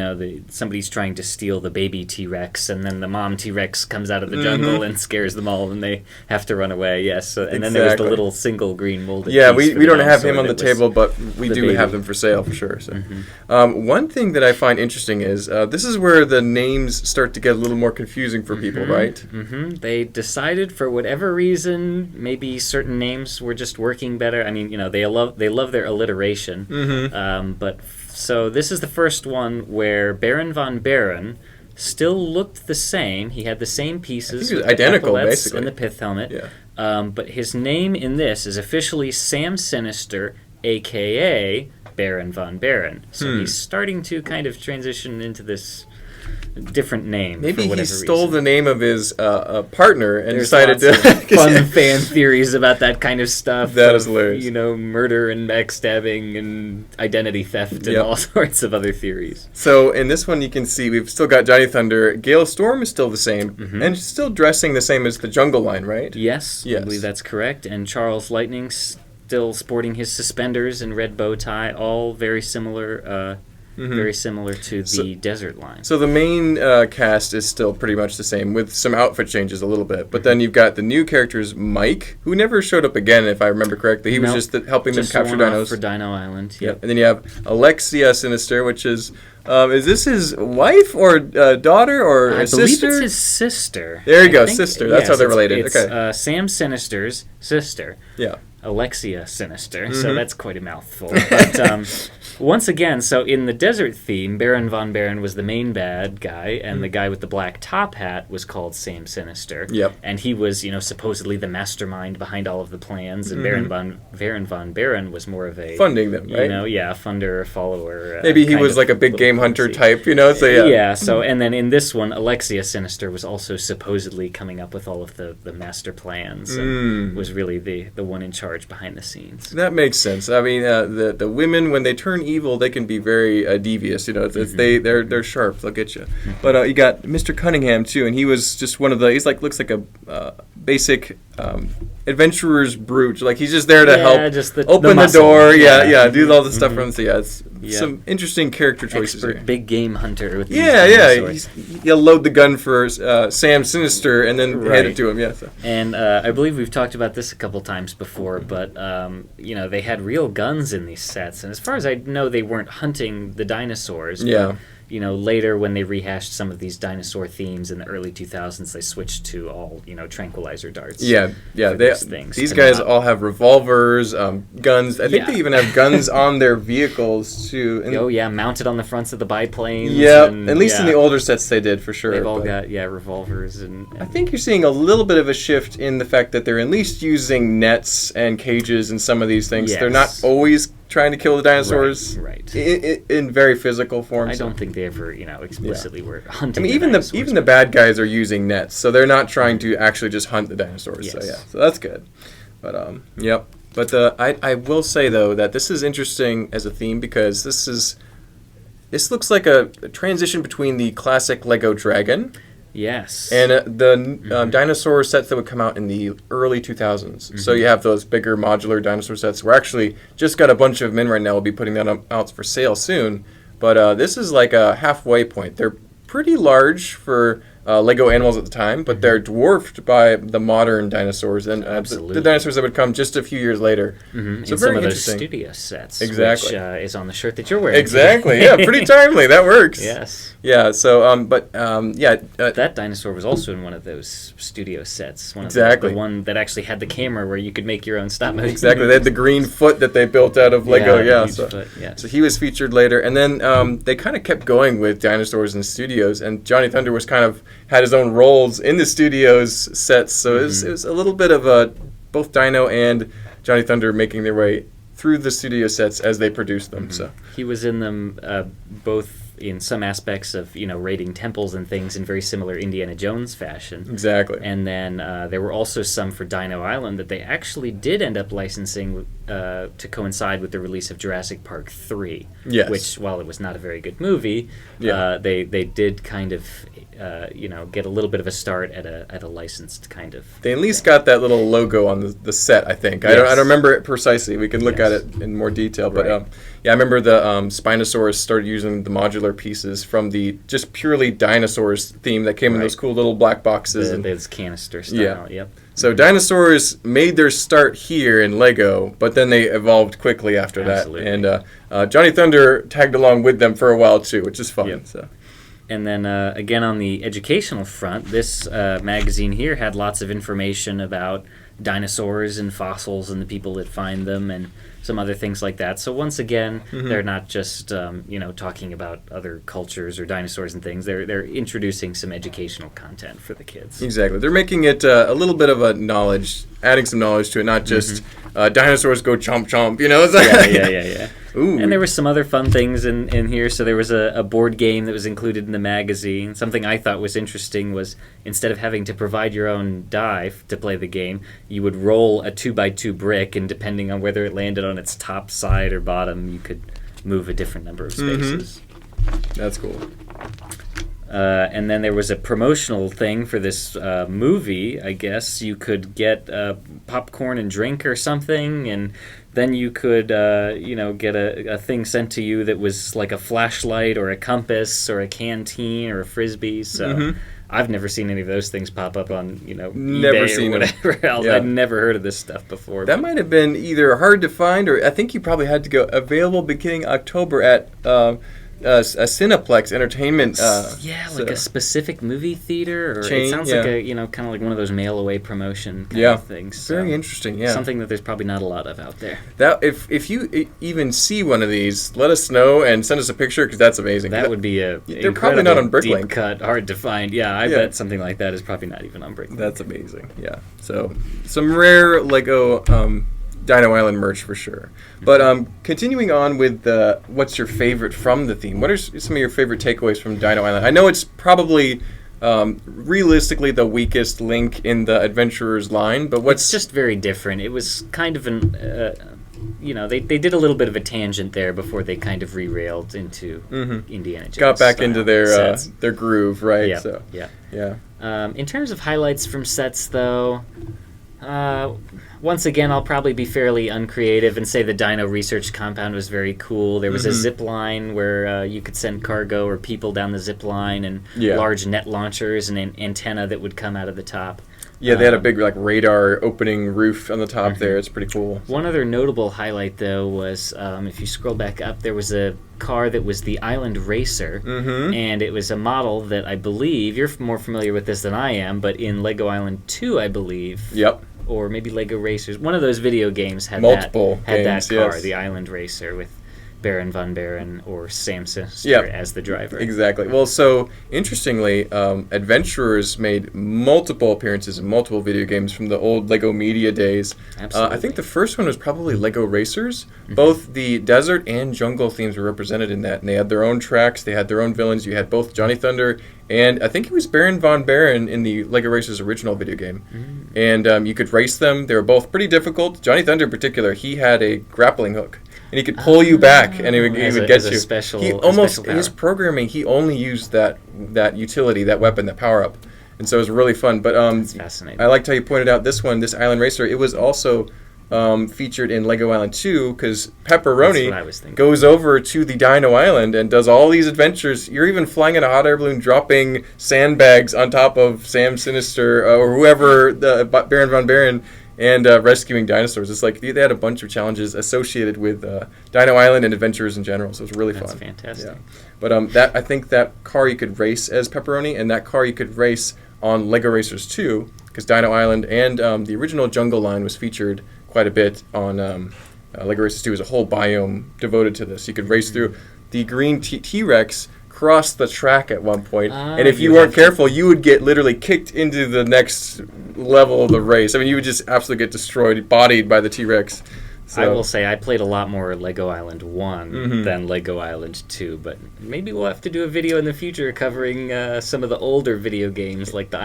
somebody's trying to steal the baby T-Rex, and then the mom T-Rex comes out of the jungle and scares them all, and they have to run away. Yes, and then there was the little single green molded. Yeah, we don't have him on the table, but we do have them for sale for sure. So, one thing that I find interesting is this is where the names start to get a little more confusing for people, right? They decided for whatever reason, maybe certain names were just working better. I mean, they love their alliteration, but. So this is the first one where Baron von Baron still looked the same. He had the same pieces, I think it was identical, the epaulets basically, and the pith helmet. Yeah. But his name in this is officially Sam Sinister, a.k.a. Baron von Baron. So he's starting to kind of transition into this different name. Maybe for whatever he stole reason. the name of his partner and There's decided lots to of fun fan theories about that kind of stuff. That is hilarious. Murder and backstabbing and identity theft and all sorts of other theories. So in this one, you can see we've still got Johnny Thunder. Gale Storm is still the same, and still dressing the same as the Jungle Line, right? Yes, I believe that's correct. And Charles Lightning still sporting his suspenders and red bow tie, all very similar. Very similar to the Desert Line. So the main cast is still pretty much the same, with some outfit changes a little bit. But then you've got the new characters, Mike, who never showed up again, if I remember correctly. He was just helping them capture dinos. For Dino Island. Yep. And then you have Alexia Sinister, which is this his wife or daughter or a sister? I believe it's his sister. There you go, sister. That's how they're related. It's Sam Sinister's sister. Yeah. Alexia Sinister, so that's quite a mouthful. But once again, so in the desert theme, Baron von Baron was the main bad guy, and the guy with the black top hat was called Sam Sinister. Yep. And he was, supposedly the mastermind behind all of the plans, and Baron von Baron was more of a... Funding them, right? Funder, follower. Maybe he was like a big game hunter type, so yeah. Yeah, so, and then in this one, Alexia Sinister was also supposedly coming up with all of the master plans, and was really the one in charge behind the scenes. That makes sense. I mean, the women, when they turn evil, they can be very devious. They're sharp. They'll get you. But you got Mr. Cunningham too, and he was just one of the. He's looks like a basic adventurer's brute. Like he's just there to help just open the door. Do all the stuff from. So it's some interesting character choices. Expert here. big game hunter with these He'll load the gun for Sam Sinister and then hand it to him. Yeah. So. And I believe we've talked about this a couple times before, but they had real guns in these sets, and as far as I know, they weren't hunting the dinosaurs. Yeah. But, later when they rehashed some of these dinosaur themes in the early 2000s, they switched to all tranquilizer darts. Yeah. These guys all have revolvers, guns. I think they even have guns on their vehicles too. And mounted on the fronts of the biplanes. Yeah, at least in the older sets they did for sure. They've all got revolvers and I think you're seeing a little bit of a shift in the fact that they're at least using nets and cages and some of these things. Yes. They're not always trying to kill the dinosaurs in very physical form. I don't think they ever, explicitly were hunting. I mean, even the bad guys are using nets, so they're not trying to actually just hunt the dinosaurs. Yes. So that's good. But But I will say though that this is interesting as a theme because this is this looks like a transition between the classic Lego Dragon Yes. and the dinosaur sets that would come out in the early 2000s. So you have those bigger modular dinosaur sets. We're actually just got a bunch of them in right now. We'll be putting that out for sale soon. But this is like a halfway point. They're pretty large for Lego animals at the time, but they're dwarfed by the modern dinosaurs and the dinosaurs that would come just a few years later. So very some of those interesting. studio sets, Exactly. which is on the shirt that you're wearing. Exactly. Yeah, pretty timely. That works. Yes. Yeah. So, That dinosaur was also in one of those studio sets. One of Exactly. the one that actually had the camera where you could make your own stop motion. Exactly. They had the green foot that they built out of Lego. Yeah. huge So, foot, yeah. so he was featured later, and then they kind of kept going with dinosaurs in studios, and Johnny Thunder was kind of had his own roles in the studios sets. So it was a little bit of both Dino and Johnny Thunder making their way through the studio sets as they produced them. So He was in them both in some aspects of raiding temples and things in very similar Indiana Jones fashion. exactly. And then there were also some for Dino Island that they actually did end up licensing to coincide with the release of Jurassic Park 3. Yes. Which, while it was not a very good movie, Yeah. they did kind of get a little bit of a start at a licensed kind of. They at least got that little logo on the set, I think. I don't remember it precisely. We can look at it in more detail. But Right. I remember the Spinosaurus started using the modular pieces from the just purely dinosaurs theme that came in those cool little black boxes. Those canister style. Yeah. Yep. So dinosaurs made their start here in Lego, but then they evolved quickly after Absolutely. that. And Johnny Thunder tagged along with them for a while too, which is fun. Yep. So. And then again on the educational front, this magazine here had lots of information about dinosaurs and fossils and the people that find them and some other things like that. So once again, they're not just talking about other cultures or dinosaurs and things. They're introducing some educational content for the kids. Exactly. They're making it a little bit of a knowledge, adding some knowledge to it, not just dinosaurs go chomp chomp, It's like, Yeah. Ooh. And there were some other fun things in here. So there was a board game that was included in the magazine. Something I thought was interesting was instead of having to provide your own die to play the game, you would roll a 2x2 brick, and depending on whether it landed on its top side or bottom, you could move a different number of spaces. That's cool. And then there was a promotional thing for this movie. I guess you could get popcorn and drink or something, and then you could, get a thing sent to you that was like a flashlight or a compass or a canteen or a frisbee. So I've never seen any of those things pop up on, Never eBay seen or them. whatever else. Yeah. I'd never heard of this stuff before. That might have been either hard to find, or I think you probably had to go available beginning October at a Cineplex Entertainment. Like a specific movie theater, or Chain, it sounds like a kind of like one of those mail away promotion kind of things. So Very interesting. Yeah. something that there's probably not a lot of out there. That if you even see one of these, let us know and send us a picture because that's amazing. That would be a They're probably not on incredible Bricklink. deep cut, hard to find. Yeah, I bet something like that is probably not even on Bricklink. That's amazing. Yeah. So some rare Lego Dino Island merch for sure. But continuing on with what's your favorite from the theme? What are some of your favorite takeaways from Dino Island? I know it's probably realistically the weakest link in the Adventurers line, but It's just very different. It was kind of an, they did a little bit of a tangent there before they kind of re-railed into Indiana Jones. got back style into their sets. their groove, right? Yeah, So yeah. yeah. In terms of highlights from sets, though, once again, I'll probably be fairly uncreative and say the Dino Research Compound was very cool. There was a zip line where you could send cargo or people down the zip line, and large net launchers and an antenna that would come out of the top. Yeah, they had a big radar opening roof on the top there. It's pretty cool. One other notable highlight, though, was if you scroll back up, there was a car that was the Island Racer, and it was a model that I believe, you're more familiar with this than I am, but in Lego Island 2, I believe, or maybe Lego Racers, one of those video games had Multiple that games, car, yes. the Island Racer, with Baron von Baron or Sam Sister as the driver. Exactly. Well, so interestingly, Adventurers made multiple appearances in multiple video games from the old Lego Media days. Absolutely. I think the first one was probably Lego Racers. Both the desert and jungle themes were represented in that, and they had their own tracks, they had their own villains. You had both Johnny Thunder and I think it was Baron von Baron in the Lego Racers original video game. And you could race them. They were both pretty difficult. Johnny Thunder in particular, he had a grappling hook and he could pull you back, and he would get as a you. special, He a almost special power. his programming. He only used that utility, that weapon, that power up, and so it was really fun. But That's fascinating. I liked how you pointed out this Island Racer. It was also featured in Lego Island 2 because That's what I was Pepperoni thinking. goes over to the Dino Island and does all these adventures. You're even flying in a hot air balloon, dropping sandbags on top of Sam Sinister or whoever, the Baron von Baron, and rescuing dinosaurs. It's like they had a bunch of challenges associated with Dino Island and adventures in general, so it was really fun. That's fantastic. Yeah. But I think that car you could race as Pepperoni, and that car you could race on Lego Racers 2, because Dino Island and the original Jungle Line was featured quite a bit on Lego Racers 2. As a whole biome devoted to this. You could race through the green T-Rex. Crossed the track at one point, and if you weren't careful, you would get literally kicked into the next level of the race. I mean, you would just absolutely get destroyed, bodied by the T-Rex. So. I will say I played a lot more Lego Island 1 than Lego Island 2, but maybe we'll have to do a video in the future covering some of the older video games like the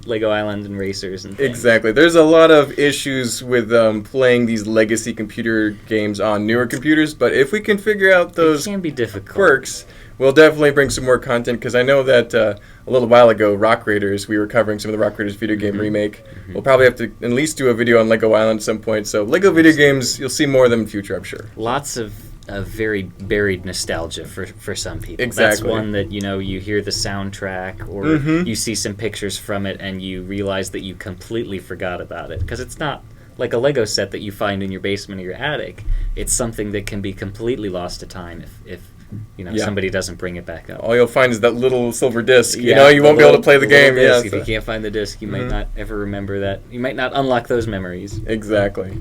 Lego Island and Racers and things. Exactly. There's a lot of issues with playing these legacy computer games on newer computers, but if we can figure out those it can be difficult. quirks, we'll definitely bring some more content, because I know that a little while ago, Rock Raiders, we were covering some of the Rock Raiders video game remake. We'll probably have to at least do a video on Lego Island at some point. So Lego video games, you'll see more of them in the future, I'm sure. Lots of very buried nostalgia for some people. Exactly. That's one that, you hear the soundtrack or you see some pictures from it and you realize that you completely forgot about it. Because it's not like a Lego set that you find in your basement or your attic. It's something that can be completely lost to time if somebody doesn't bring it back up. All you'll find is that little silver disc. You the won't be able to play the game. little disc. Yeah, If you can't find the disc, you might not ever remember that. You might not unlock those memories. Exactly.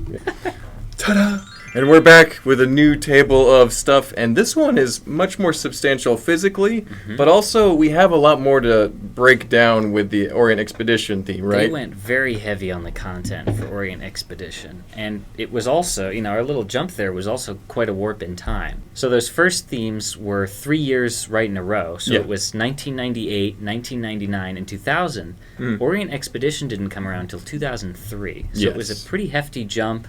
Ta-da! And we're back with a new table of stuff, and this one is much more substantial physically, but also we have a lot more to break down with the Orient Expedition theme, right? They went very heavy on the content for Orient Expedition, and it was also, our little jump there was also quite a warp in time. So those first themes were 3 years right in a row, so it was 1998, 1999, and 2000. Orient Expedition didn't come around until 2003, so it was a pretty hefty jump.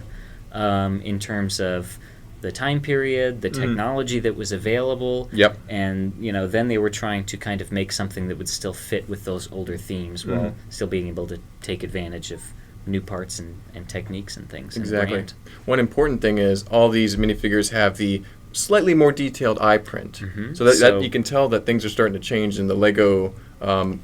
In terms of the time period, the technology that was available, and then they were trying to kind of make something that would still fit with those older themes while still being able to take advantage of new parts and techniques and things. Exactly. One important thing is all these minifigures have the slightly more detailed eye print, so that you can tell that things are starting to change in the Lego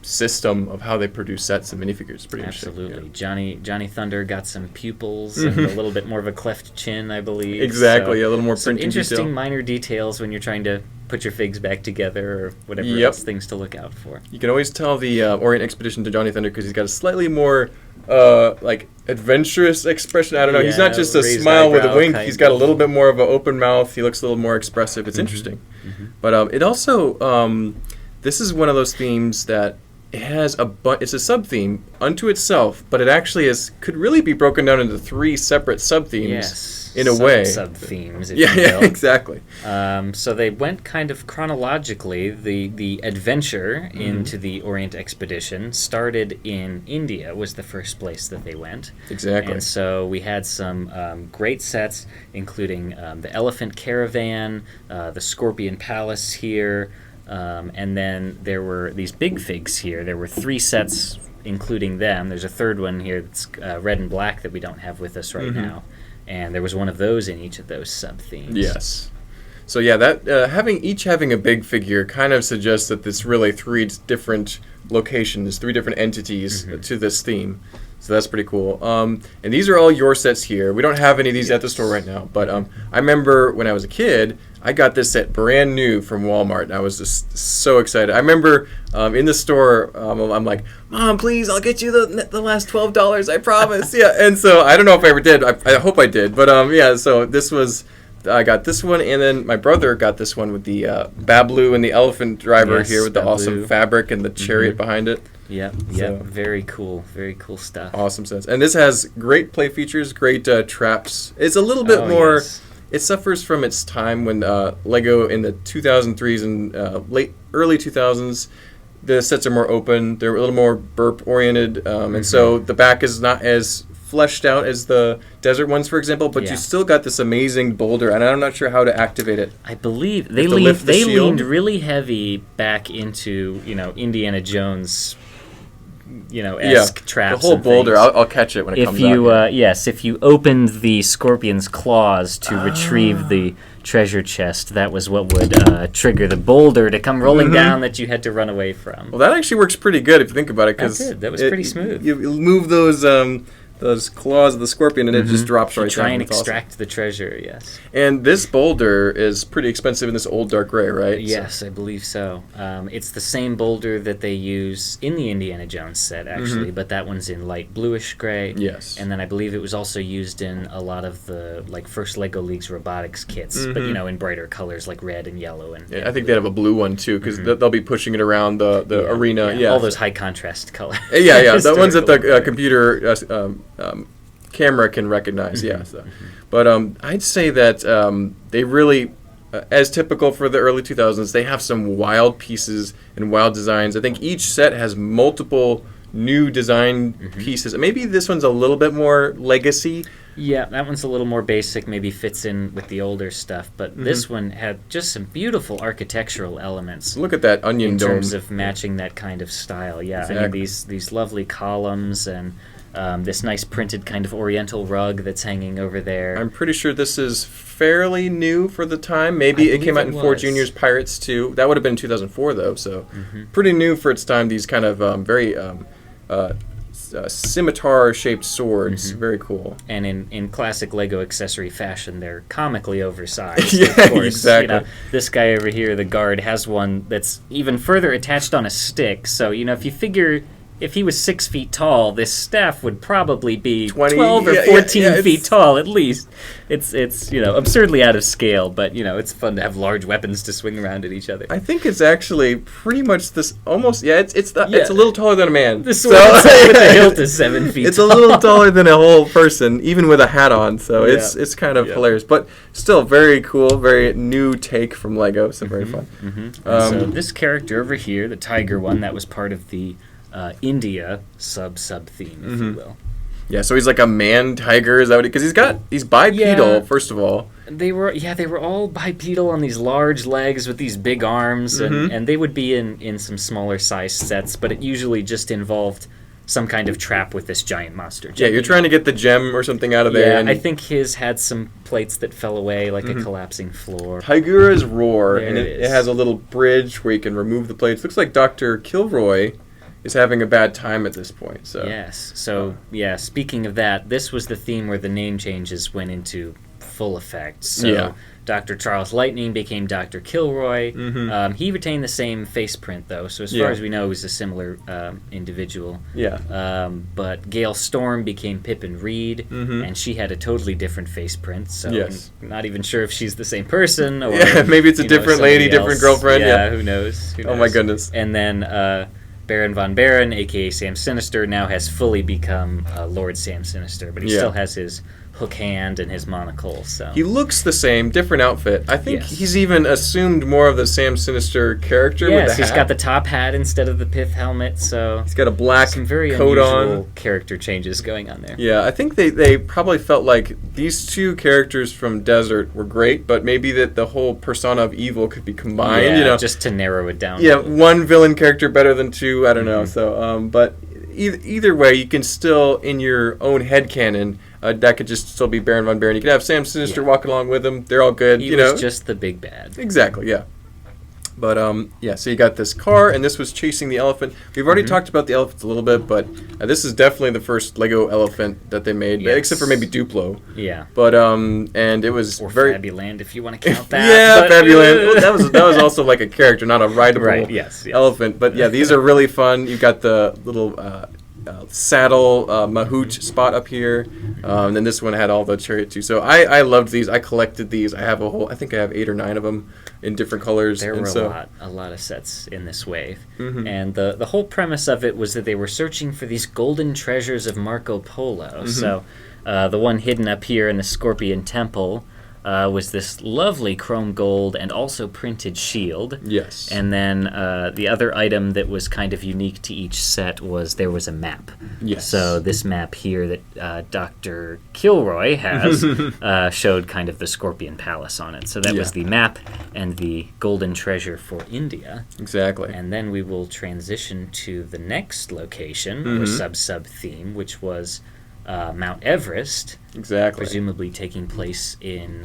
system of how they produce sets and minifigures. It's pretty Absolutely. interesting. Johnny Thunder got some pupils and a little bit more of a cleft chin, I believe. Exactly, So a little more some printing interesting detail. minor details when you're trying to put your figs back together or whatever else things to look out for. You can always tell the Orient Expedition to Johnny Thunder because he's got a slightly more adventurous expression. I don't know. He's not just a raised smile with a eyebrow wink. kind He's got a of. little bit more of an open mouth. He looks a little more expressive. It's interesting. But it also this is one of those themes that it has it's a sub-theme unto itself, but it actually could really be broken down into 3 separate sub-themes in a way. Sub-themes, if you will. Yeah, exactly. So they went kind of chronologically. The adventure into the Orient Expedition started in India, was the first place that they went. Exactly. And so we had some great sets, including the Elephant Caravan, the Scorpion Palace here, and then there were these big figs here. There were 3 sets, including them. There's a third one here that's red and black that we don't have with us right now. And there was one of those in each of those sub-themes. Yes. So yeah, that having a big figure kind of suggests that there's really 3 different locations, 3 different entities to this theme. So that's pretty cool. And these are all your sets here. We don't have any of these at the store right now, but I remember when I was a kid, I got this set brand new from Walmart, and I was just so excited. I remember in the store, I'm like, "Mom, please, I'll get you the last $12, I promise." Yeah, and so I don't know if I ever did. I hope I did, but yeah. So I got this one, and then my brother got this one with the Bablu and the elephant driver here with the awesome fabric and the chariot behind it. Yep, So- very cool stuff. Awesome sets. And this has great play features, great traps. It's a little bit more... Yes. It suffers from its time when Lego in the 2003s and early 2000s, the sets are more open. They're a little more burp-oriented, and so the back is not as fleshed out as the desert ones, for example, but you still got this amazing boulder, and I'm not sure how to activate it. I believe they leaned really heavy back into, Indiana Jones, esque traps. The whole boulder. I'll catch it when it comes out. Yes, if you opened the scorpion's claws to retrieve the treasure chest, that was what would trigger the boulder to come rolling down that you had to run away from. Well, that actually works pretty good if you think about it. That was pretty smooth. You move those claws of the scorpion, and it just drops right down. Try and extract the treasure, yes. And this boulder is pretty expensive in this old dark gray, right? Yes, I believe so. It's the same boulder that they use in the Indiana Jones set, actually, but that one's in light bluish gray. Yes. And then I believe it was also used in a lot of the first LEGO League's robotics kits, but in brighter colors like red and yellow. And I think they have a blue one too, because they'll be pushing it around the arena. Yeah, all those high contrast colors. Yeah, the ones that the computer camera can recognize. But I'd say that they really, as typical for the early 2000s, they have some wild pieces and wild designs. I think each set has multiple new design pieces. Maybe this one's a little bit more legacy. Yeah, that one's a little more basic, maybe fits in with the older stuff, but this one had just some beautiful architectural elements. Look at that onion dome. In terms of matching that kind of style, yeah. Exactly. I mean, these lovely columns and this nice printed kind of oriental rug that's hanging over there. I'm pretty sure this is fairly new for the time. Maybe it came out in 4 Junior's Pirates too. That would have been 2004 though, so pretty new for its time. These kind of very scimitar-shaped swords. Very cool. And in classic LEGO accessory fashion, they're comically oversized. Yeah, of course. exactly. This guy over here, the guard, has one that's even further attached on a stick. So, if you figure if he was 6 feet tall, this staff would probably be 12 or 14 feet tall at least. It's absurdly out of scale, but it's fun to have large weapons to swing around at each other. I think it's actually pretty much this almost it's a little taller than a man. The sword with the hilt is 7 feet. It's tall. A little taller than a whole person, even with a hat on. So it's kind of hilarious, but still very cool, very new take from LEGO. So very fun. So this character over here, the tiger one, that was part of the India sub theme, if you will. Yeah, so he's like a man tiger, is that what? Because he's bipedal, first of all. They were all bipedal on these large legs with these big arms, and they would be in some smaller size sets, but it usually just involved some kind of trap with this giant monster gem. Yeah, you're trying to get the gem or something out of there. Yeah, I think his had some plates that fell away, like a collapsing floor. Tigura's Roar, there and it has a little bridge where you can remove the plates. Looks like Dr. Kilroy is having a bad time at this point. So yes. So speaking of that, this was the theme where the name changes went into full effect. So Dr. Charles Lightning became Dr. Kilroy. He retained the same face print though, so as far as we know, he's a similar individual. But Gale Storm became Pippin Reed, and she had a totally different face print. So I'm not even sure if she's the same person or maybe it's a different lady, different girlfriend. Yeah, who knows? Oh my goodness. And then Baron Von Baron, a.k.a. Sam Sinister, now has fully become Lord Sam Sinister, but he still has his hook hand and his monocle. So he looks the same, different outfit. I think he's even assumed more of the Sam Sinister character with the hat. He's got the top hat instead of the pith helmet, so he's got a black some very coat unusual on. Character changes going on there. Yeah, I think they probably felt like these two characters from Desert were great, but maybe that the whole persona of evil could be combined. Just to narrow it down. Yeah, one villain character better than two. I don't know. So, but either way, you can still in your own headcanon. That could just still be Baron Von Baron. You could have Sam Sinister walking along with him. They're all good. He was just the big bad. Exactly, yeah. But, so you got this car, and this was chasing the elephant. We've already talked about the elephants a little bit, but this is definitely the first Lego elephant that they made, except for maybe Duplo. Yeah. But, and it was or very... Fabuland, if you want to count that. Yeah, Fabuland. Well, that was also like a character, not a rideable elephant. But, yeah, these are really fun. You've got the little... saddle mahout spot up here, and then this one had all the chariot too. So I loved these. I collected these. I think I have 8 or 9 of them in different colors. There were a lot of sets in this wave, and the whole premise of it was that they were searching for these golden treasures of Marco Polo. So the one hidden up here in the Scorpion Temple was this lovely chrome gold and also printed shield. Yes. And then the other item that was kind of unique to each set was there was a map. Yes. So this map here that Dr. Kilroy has showed kind of the Scorpion Palace on it. So that was the map and the golden treasure for India. Exactly. And then we will transition to the next location, or sub-sub theme, which was Mount Everest. Exactly. Presumably taking place in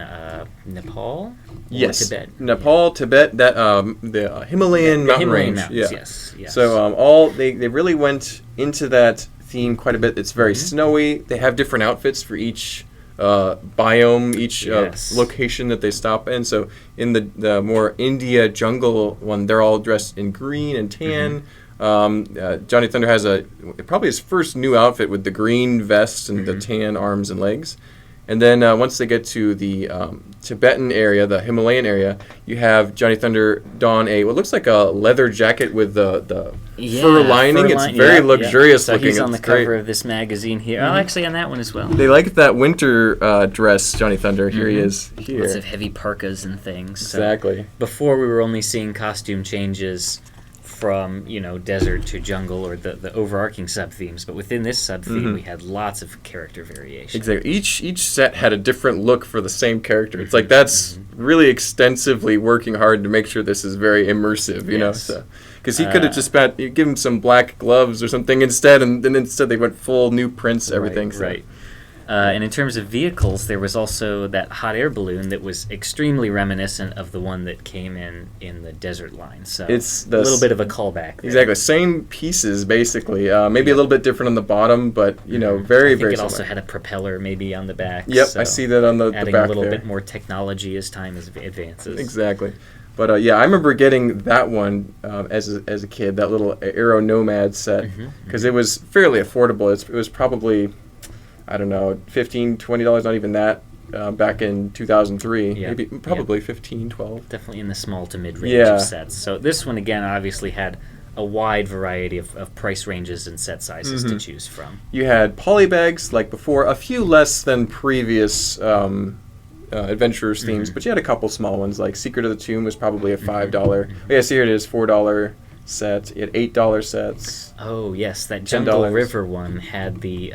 Nepal? Yes. Or Tibet? Nepal, Tibet, that the Himalayan mountain range. Mountains, Yeah. yes. So they really went into that theme quite a bit. It's very snowy. They have different outfits for each biome, each location that they stop in. So in the more India jungle one, they're all dressed in green and tan. Johnny Thunder has probably his first new outfit with the green vest and the tan arms and legs. And then once they get to the Tibetan area, the Himalayan area, you have Johnny Thunder don what looks like a leather jacket with the fur lining. It's very luxurious so looking. He's on the it's cover great. of this magazine here. Oh, actually on that one as well. They like that winter dress, Johnny Thunder. Here he is. Here. Lots of heavy parkas and things. Exactly. So before we were only seeing costume changes from desert to jungle or the overarching sub themes, but within this sub theme we had lots of character variation. Exactly. Each set had a different look for the same character. It's like that's really extensively working hard to make sure this is very immersive, you know. So because he could have just give him some black gloves or something instead, and then instead they went full new prints, everything. Right. And in terms of vehicles, there was also that hot air balloon that was extremely reminiscent of the one that came in the desert line. So it's a little bit of a callback there. Exactly. Same pieces, basically. Maybe a little bit different on the bottom, but, very, very similar. I think it also had a propeller maybe on the back. Yep, so I see that on the back adding a little there. bit more technology as time advances. Exactly. But, I remember getting that one as a kid, that little Aero Nomad set, because it was fairly affordable. It was probably, I don't know, $15, $20, not even that, back in 2003. Maybe probably 15, 12. Definitely in the small to mid-range of sets. So this one, again, obviously had a wide variety of price ranges and set sizes to choose from. You had polybags, like before, a few less than previous Adventurers themes, but you had a couple small ones, like Secret of the Tomb was probably a $5. Oh, yeah, see, here it is, $4 set. You had $8 sets. Oh, yes, that Jungle River one had the...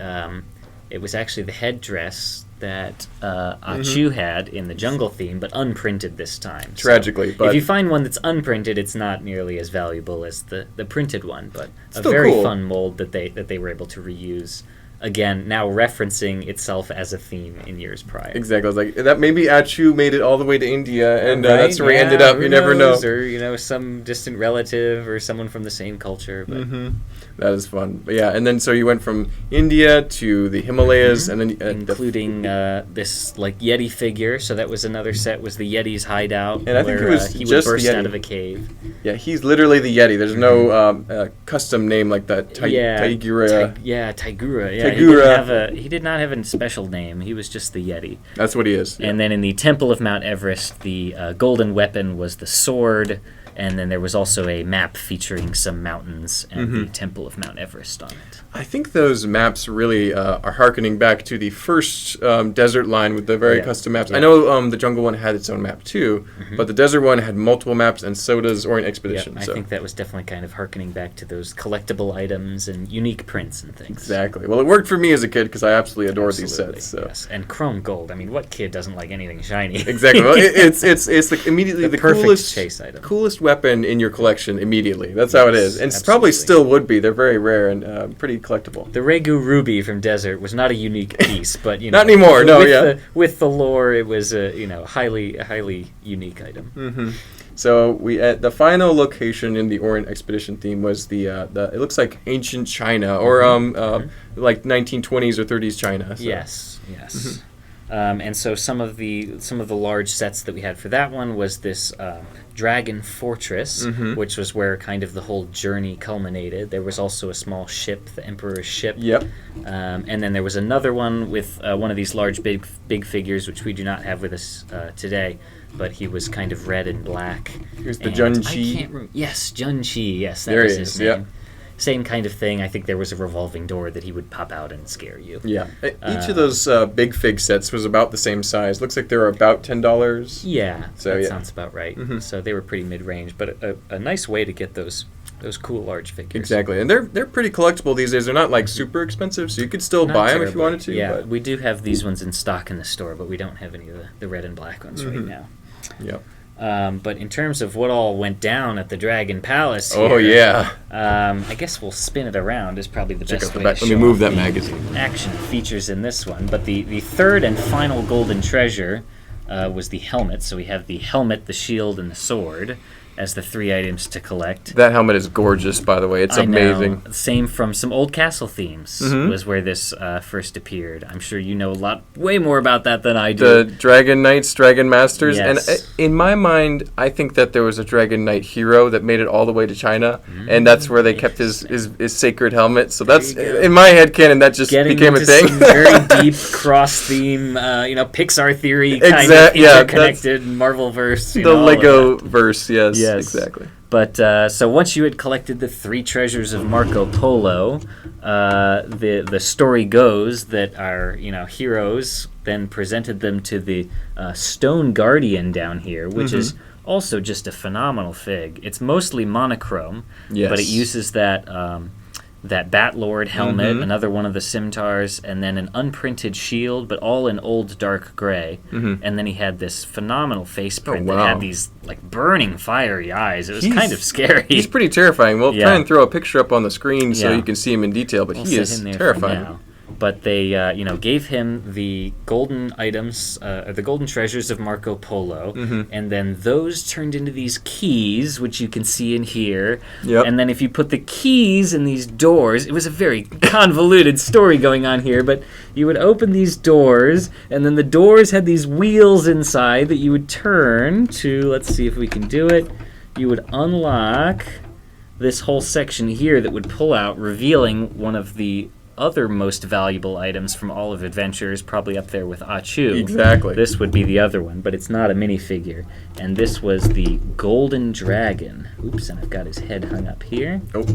it was actually the headdress that Achu had in the jungle theme, but unprinted this time. Tragically, so but if you find one that's unprinted, it's not nearly as valuable as the printed one. But still a very cool. fun mold that they were able to reuse. Again, now referencing itself as a theme in years prior. Exactly. I was like, that maybe Achu made it all the way to India, and that's where he ended up. You never know. Or some distant relative or someone from the same culture. But. That is fun. But yeah, and then so you went from India to the Himalayas, and then including this like Yeti figure. So that was another set. Was the Yeti's hideout? And I think it was he just would burst the Yeti. out of a cave. Yeah, he's literally the Yeti. There's no custom name like that. Taigura. Taigura. Yeah, Taigura. He did not have a special name. He was just the Yeti. That's what he is. And then in the Temple of Mount Everest, the golden weapon was the sword. And then there was also a map featuring some mountains and the Temple of Mount Everest on it. I think those maps really are harkening back to the first desert line with the very custom maps. I know the jungle one had its own map too, but the desert one had multiple maps, and so does Orient Expedition. I think that was definitely kind of harkening back to those collectible items and unique prints and things. Exactly. Well, it worked for me as a kid because I absolutely adored these sets. So. Yes, and chrome gold. I mean, what kid doesn't like anything shiny? Exactly. Well, it's like immediately the perfect coolest chase item. Coolest weapon in your collection immediately. That's how it is, and it's probably still would be. They're very rare and pretty collectible. The Regu Ruby from Desert was not a unique piece, but not anymore. No, with the lore, it was a highly unique item. So we at the final location in the Orient Expedition theme was the it looks like ancient China or like 1920s or 30s China. So. Yes. And so some of the large sets that we had for that one was this Dragon Fortress, which was where kind of the whole journey culminated. There was also a small ship, the Emperor's ship. Yep. And then there was another one with one of these large big figures, which we do not have with us today. But he was kind of red and black. Here's the Jun Chi. Yes, Jun Chi. Yes, that there was his name. Yep. same kind of thing. I think there was a revolving door that he would pop out and scare you. Yeah. Each of those big fig sets was about the same size. Looks like they were about $10. Yeah, So, that yeah. sounds about right. So they were pretty mid-range, but a nice way to get those cool large figures. Exactly. And they're pretty collectible these days. They're not like super expensive, so you could still Not buy them if you terribly. wanted to. Yeah, But, we do have these ones in stock in the store, but we don't have any of the red and black ones right now. yep. But in terms of what all went down at the Dragon Palace Oh, here, yeah. I guess we'll spin it around is probably the Check best out the way back. to Let me show move off that the magazine. action features in this one. But the third and final golden treasure was the helmet. So we have the helmet, the shield, and the sword as the 3 items to collect. That helmet is gorgeous, by the way. It's I know. amazing. Same from some old castle themes was where this first appeared. I'm sure you know way more about that than I do. The Dragon Knights, Dragon Masters, Yes. and in my mind, I think that there was a Dragon Knight hero that made it all the way to China, and that's where they kept his sacred helmet. So that's, you go. in my head canon, that just Getting became a into thing. some very deep cross-theme, Pixar theory kind Exact- of yeah, interconnected Marvel-verse. The Lego verse, yes, Yes. exactly. But so once you had collected the 3 treasures of Marco Polo, the story goes that our heroes then presented them to the Stone Guardian down here, which is also just a phenomenal fig. It's mostly monochrome, Yes. but it uses that Bat Lord helmet, another one of the scimitars, and then an unprinted shield, but all in old dark gray. And then he had this phenomenal face print that wow. had these like burning fiery eyes. It was He's- kind of scary. He's pretty terrifying. We'll Yeah. try and throw a picture up on the screen so Yeah. you can see him in detail, but We'll he set is him there for terrifying. now. But they, gave him the golden items, the golden treasures of Marco Polo, and then those turned into these keys, which you can see in here. Yep. And then if you put the keys in these doors, it was a very convoluted story going on here, but you would open these doors, and then the doors had these wheels inside that you would turn to, let's see if we can do it, you would unlock this whole section here that would pull out, revealing one of the other most valuable items from all of Adventures, probably up there with Achu. Exactly. This would be the other one, but it's not a minifigure. And this was the Golden Dragon. Oops, and I've got his head hung up here. Oh.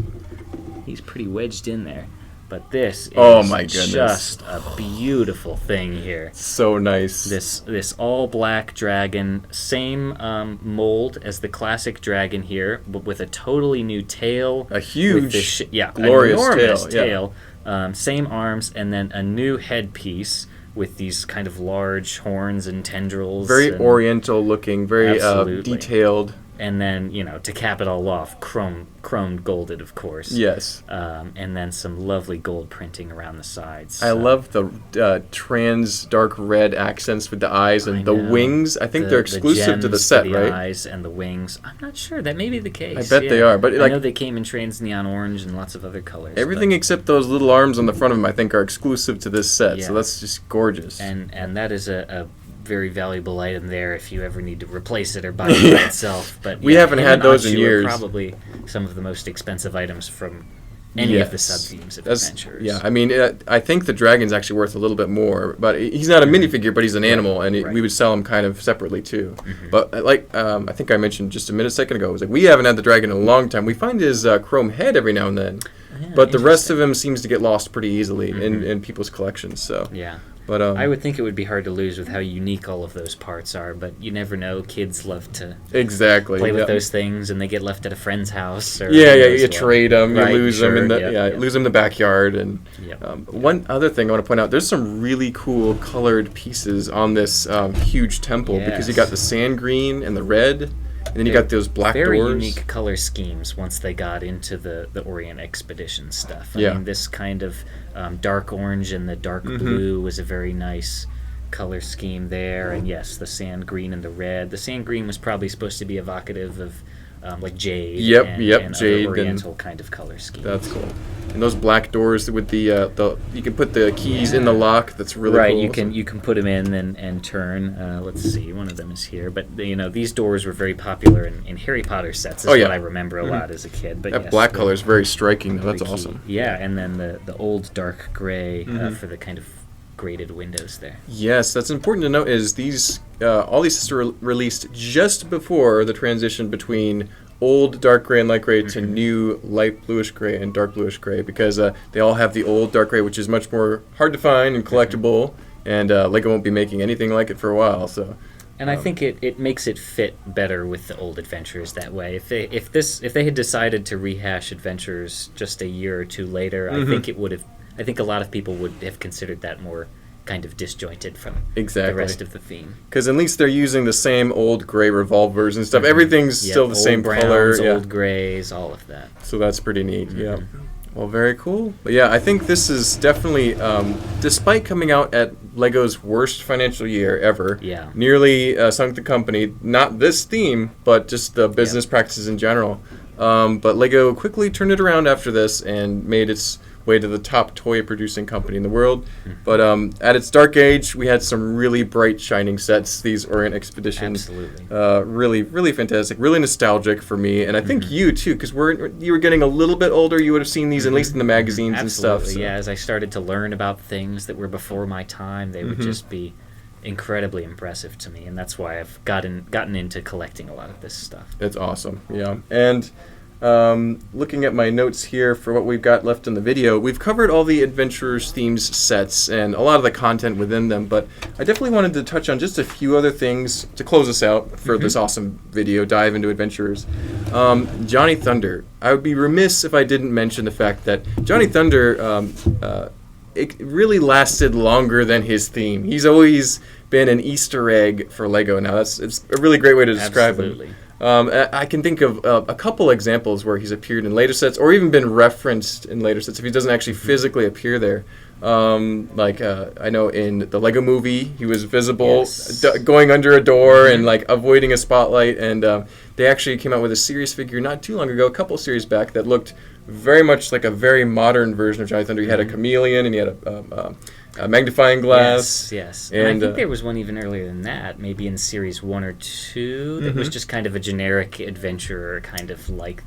He's pretty wedged in there. But this is Oh my goodness. just a beautiful thing here. So nice. This all black dragon, same mold as the classic dragon here, but with a totally new tail. A huge, with this glorious enormous tail, yeah. tail. Same arms, and then a new headpiece with these kind of large horns and tendrils. Very and, oriental looking, very Absolutely. detailed. And then, to cap it all off, chromed golded, of course. Yes. And then some lovely gold printing around the sides. I love the trans dark red accents with the eyes and the know. wings. I think they're exclusive to the gems set, for the right? eyes and the wings. I'm not sure. That may be the case. I bet they are, but I like know they came in trans neon orange and lots of other colors. everything but- except those little arms on the front of them, I think, are exclusive to this set. Yeah. So that's just gorgeous. and that is a very valuable item there if you ever need to replace it or buy it by itself. But We haven't him had and those in Achu are years. Probably some of the most expensive items from any of the sub themes of That's- Adventures. Yeah, I mean, I think the dragon's actually worth a little bit more, but he's not a minifigure, but he's an animal, and right. we would sell him kind of separately too. But I think I mentioned just a second ago, it was like we haven't had the dragon in a long time. We find his chrome head every now and then, Yeah, but the rest interesting. of him seems to get lost pretty easily in people's collections. So Yeah. But I would think it would be hard to lose with how unique all of those parts are, but you never know. Kids love to exactly play with yeah. those things, and they get left at a friend's house. Or Yeah, who yeah, knows you what. trade them, you Right, lose them in sure, the lose them in the backyard, and Yep. one other thing I want to point out: there's some really cool colored pieces on this huge temple because you Yes. got the sand green and the red, and then you got those black Very doors. unique color schemes once they got into the Orient Expedition stuff. I Yeah. mean, this kind of dark orange and the dark blue was a very nice color scheme there. And yes, the sand green and the red. The sand green was probably supposed to be evocative of like jade. Yep, and, yep, and jade other and- Oriental kind of color schemes. That's cool. And those black doors with the you can put the keys in the lock. That's really right, cool. you can put them in and turn. Let's see, one of them is here. But these doors were very popular in Harry Potter sets. Is Oh, yeah. what I remember a lot as a kid. But That yes, black the- color is very striking. Though. That's the key. awesome. Yeah, and then the old dark gray for the kind of graded windows there. Yes, that's important to note. Is these all these sets were released just before the transition between old dark gray and light gray to new light bluish gray and dark bluish gray, because they all have the old dark gray, which is much more hard to find and collectible, and Lego won't be making anything like it for a while. So, and I think it makes it fit better with the old adventures that way. If they had decided to rehash adventures just a year or two later, I think it would have. I think a lot of people would have considered that more kind of disjointed from the rest of the theme. Because at least they're using the same old gray revolvers and stuff. Everything's still the same browns, color. Old grays, all of that. So that's pretty neat. Yeah. Well, very cool. But yeah, I think this is definitely, despite coming out at Lego's worst financial year ever, nearly sunk the company. Not this theme, but just the business practices in general. But Lego quickly turned it around after this and made its way to the top toy producing company in the world. But at its dark age, we had some really bright shining sets, these Orient Expeditions. Absolutely. Really, really fantastic, really nostalgic for me, and I think you too, because you were getting a little bit older. You would have seen these at least in the magazines and stuff. So. Yeah, as I started to learn about things that were before my time, they would just be incredibly impressive to me, and that's why I've gotten into collecting a lot of this stuff. It's awesome. Yeah. And looking at my notes here for what we've got left in the video, we've covered all the Adventurers themes sets and a lot of the content within them, but I definitely wanted to touch on just a few other things to close us out for this awesome video dive into Adventurers. Johnny Thunder. I would be remiss if I didn't mention the fact that Johnny Thunder it really lasted longer than his theme. He's always been an Easter egg for Lego now. It's a really great way to describe him. I can think of a couple examples where he's appeared in later sets or even been referenced in later sets if he doesn't actually physically appear there. I know in the Lego Movie, he was visible going under a door and like avoiding a spotlight, and they actually came out with a series figure not too long ago, a couple series back, that looked very much like a very modern version of Johnny Thunder. He had a chameleon and he had a magnifying glass. Yes. And I think there was one even earlier than that, maybe in series 1 or 2, that was just kind of a generic adventurer, kind of like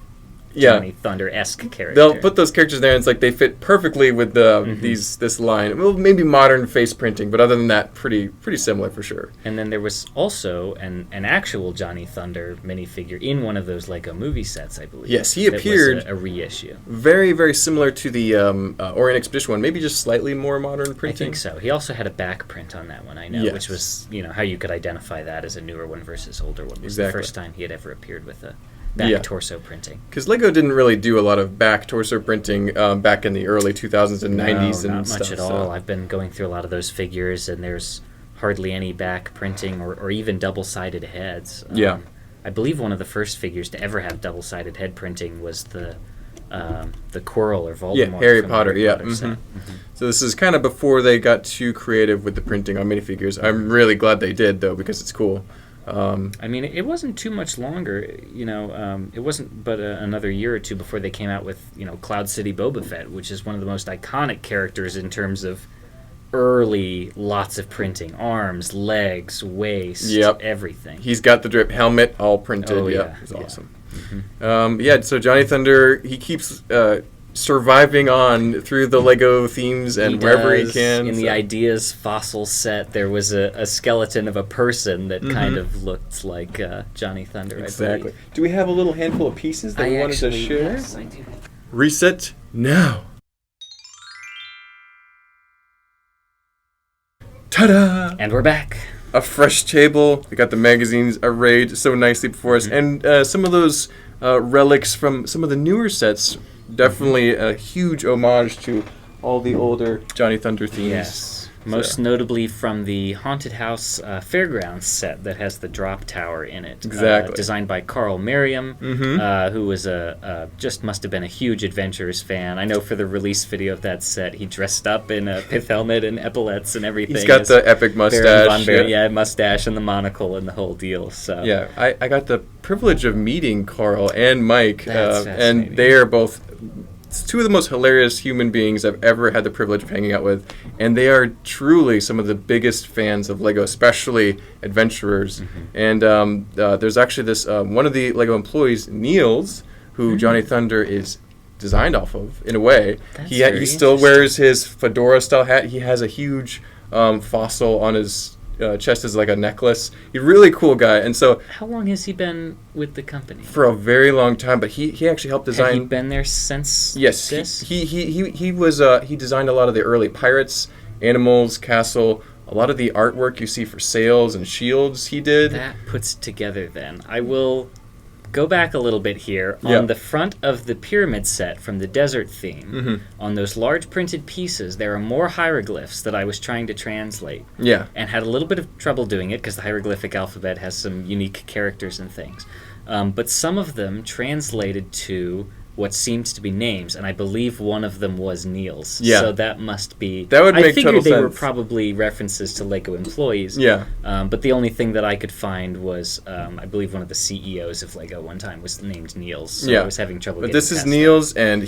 Johnny Thunder-esque character. They'll put those characters there, and it's like they fit perfectly with this line. Well, maybe modern face printing, but other than that, pretty similar for sure. And then there was also an actual Johnny Thunder minifigure in one of those Lego movie sets, I believe. Yes, he appeared. Was a reissue. Very, very similar to the Orient Expedition one, maybe just slightly more modern printing. I think so. He also had a back print on that one, I know, which was how you could identify that as a newer one versus older one. It was the first time he had ever appeared with a back torso printing. Because Lego didn't really do a lot of back torso printing back in the early 2000s and 90s and not stuff. Not much at all. I've been going through a lot of those figures, and there's hardly any back printing or even double-sided heads. I believe one of the first figures to ever have double-sided head printing was the Quirrell or Voldemort. Yeah, Harry Potter. Set. So this is kind of before they got too creative with the printing on minifigures. I'm really glad they did, though, because it's cool. I mean, it wasn't too much longer, it wasn't but another year or two before they came out with, Cloud City Boba Fett, which is one of the most iconic characters in terms of early lots of printing. Arms, legs, waist, everything. He's got the drip helmet all printed. Oh, It's awesome. So Johnny Thunder, he keeps surviving on through the Lego themes and wherever he can. In the Ideas fossil set, there was a skeleton of a person that kind of looked like Johnny Thunder, exactly. I believe. Do we have a little handful of pieces that we wanted to share? Yes, I do. Reset now. Ta-da! And we're back. A fresh table. We got the magazines arrayed so nicely before us. And some of those relics from some of the newer sets. Definitely a huge homage to all the older Johnny Thunder themes. Yes. Most notably from the Haunted House Fairgrounds set that has the drop tower in it. Exactly. Designed by Carl Merriam, who was just must have been a huge Adventurers fan. I know for the release video of that set, he dressed up in a pith helmet and epaulets and everything. He's got the epic mustache. Mustache and the monocle and the whole deal. So yeah, I got the privilege of meeting Carl and Mike, and they are both two of the most hilarious human beings I've ever had the privilege of hanging out with, and they are truly some of the biggest fans of Lego, especially Adventurers. And there's actually this one of the Lego employees, Niels, who Johnny Thunder is designed off of in a way. He still wears his fedora style hat. He has a huge fossil on his chest as like a necklace. He's a really cool guy, and so How long has he been with the company? for a very long time. But he actually helped design. Had he been there since Yes, this? he designed a lot of the early pirates, animals, castle. A lot of the artwork you see for sails and shields he did. That puts it together then. I will go back a little bit here. Yeah. On the front of the pyramid set from the desert theme, Mm-hmm. on those large printed pieces, there are more hieroglyphs that I was trying to translate. Yeah. And had a little bit of trouble doing it because the hieroglyphic alphabet has some unique characters and things. But some of them translated to what seems to be names, and I believe one of them was Neil's. Yeah. So that must be... That would make I figured total they were sense. probably references to Lego employees. Yeah. But the only thing that I could find was, I believe one of the CEOs of Lego one time was named Niels. So Yeah. I was having trouble But getting this is past Niels, and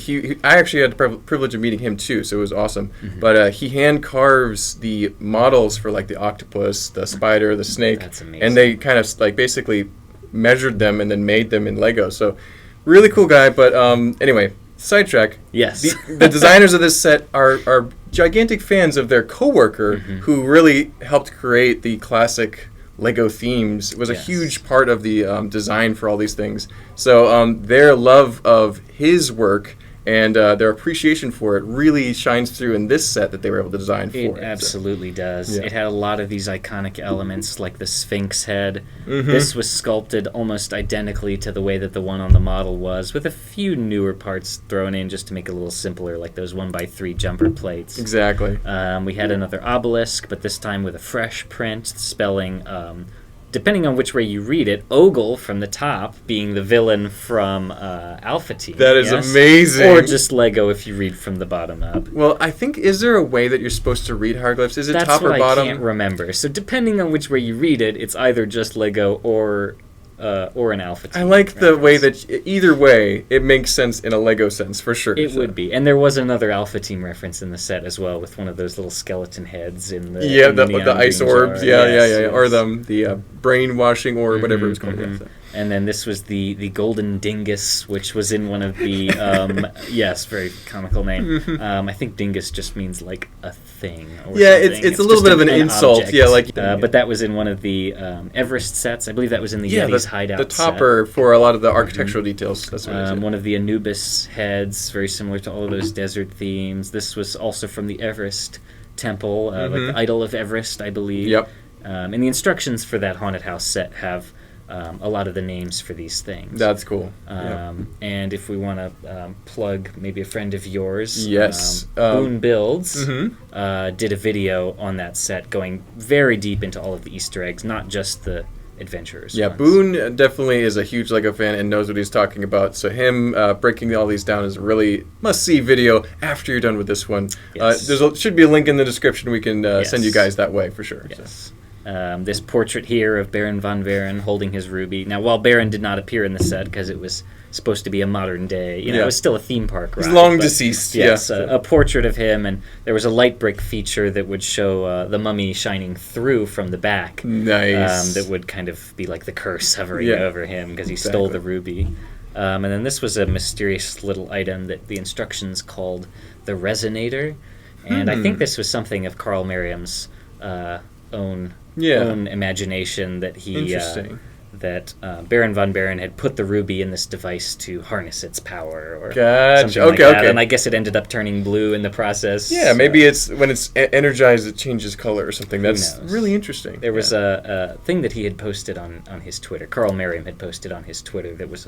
I actually had the privilege of meeting him too, so it was awesome. Mm-hmm. But he hand carves the models for like the octopus, the spider, the snake, That's amazing. and they kind of like basically measured them and then made them in Lego. So really cool guy. But anyway, sidetrack. Yes. The designers of this set are gigantic fans of their coworker, Mm-hmm. who really helped create the classic Lego themes. It was a Yes. huge part of the design for all these things. So their love of his work and their appreciation for it really shines through in this set that they were able to design for It it. absolutely does. Yeah. It had a lot of these iconic elements, like the Sphinx head. Mhm. This was sculpted almost identically to the way that the one on the model was, with a few newer parts thrown in just to make it a little simpler, like those 1x3 jumper plates. Exactly. We had another obelisk, but this time with a fresh print, spelling, depending on which way you read it, Ogle from the top being the villain from Alpha Team. That is yes? amazing. Or just Lego if you read from the bottom up. Well, I think, is there a way that you're supposed to read hieroglyphs? Is it That's top what or bottom? I can't remember. So depending on which way you read it, it's either just Lego or an Alpha Team. I like the way reference. that either way, it makes sense in a Lego sense, for sure. It so. would be. And there was another Alpha Team reference in the set as well, with one of those little skeleton heads in the Yeah, in the neon ice green orbs. jar. Yeah, Yes, yeah. yes. Or the brainwashing orb, whatever it was called. mhm. Yeah, so. And then this was the golden dingus, which was in one of the yes, very comical name. I think dingus just means like a thing. Or Yeah, something. it's a little just bit of an insult. object. Yeah, like but that was in one of the Everest sets. I believe that was in the Yeti's hideout. the topper for a lot of the architectural details. That's what it Set. is. One of the Anubis heads, very similar to all of those desert themes. This was also from the Everest temple, like the Idol of Everest, I believe. Yep. And the instructions for that haunted house set have a lot of the names for these things. That's cool. Yeah. And if we want to plug maybe a friend of yours, Yes. Boone Builds Mhm. did a video on that set going very deep into all of the Easter eggs, not just the adventurers. Yeah, ones. Boone definitely is a huge Lego fan and knows what he's talking about. So him breaking all these down is a really must-see video after you're done with this one. Yes. Should be a link in the description. We can Yes. send you guys that way for sure. So. Yes. This portrait here of Baron von Baron holding his ruby. Now, while Baron did not appear in the set because it was supposed to be a modern day, it was still a theme park ride. He's long but deceased. Yes, yeah. a portrait of him, and there was a light brick feature that would show the mummy shining through from the back. Nice. That would kind of be like the curse hovering Yeah. over him because he stole the ruby. And then this was a mysterious little item that the instructions called the Resonator. And I think this was something of Carl Merriam's own imagination that he Interesting. that Baron von Baron had put the ruby in this device to harness its power or Gotcha. something like Okay, that. okay. And I guess it ended up turning blue in the process. Yeah, maybe it's when it's energized, it changes color or something. That's knows? really interesting. There was a thing that he had posted on his Twitter. Carl Merriam had posted on his Twitter that was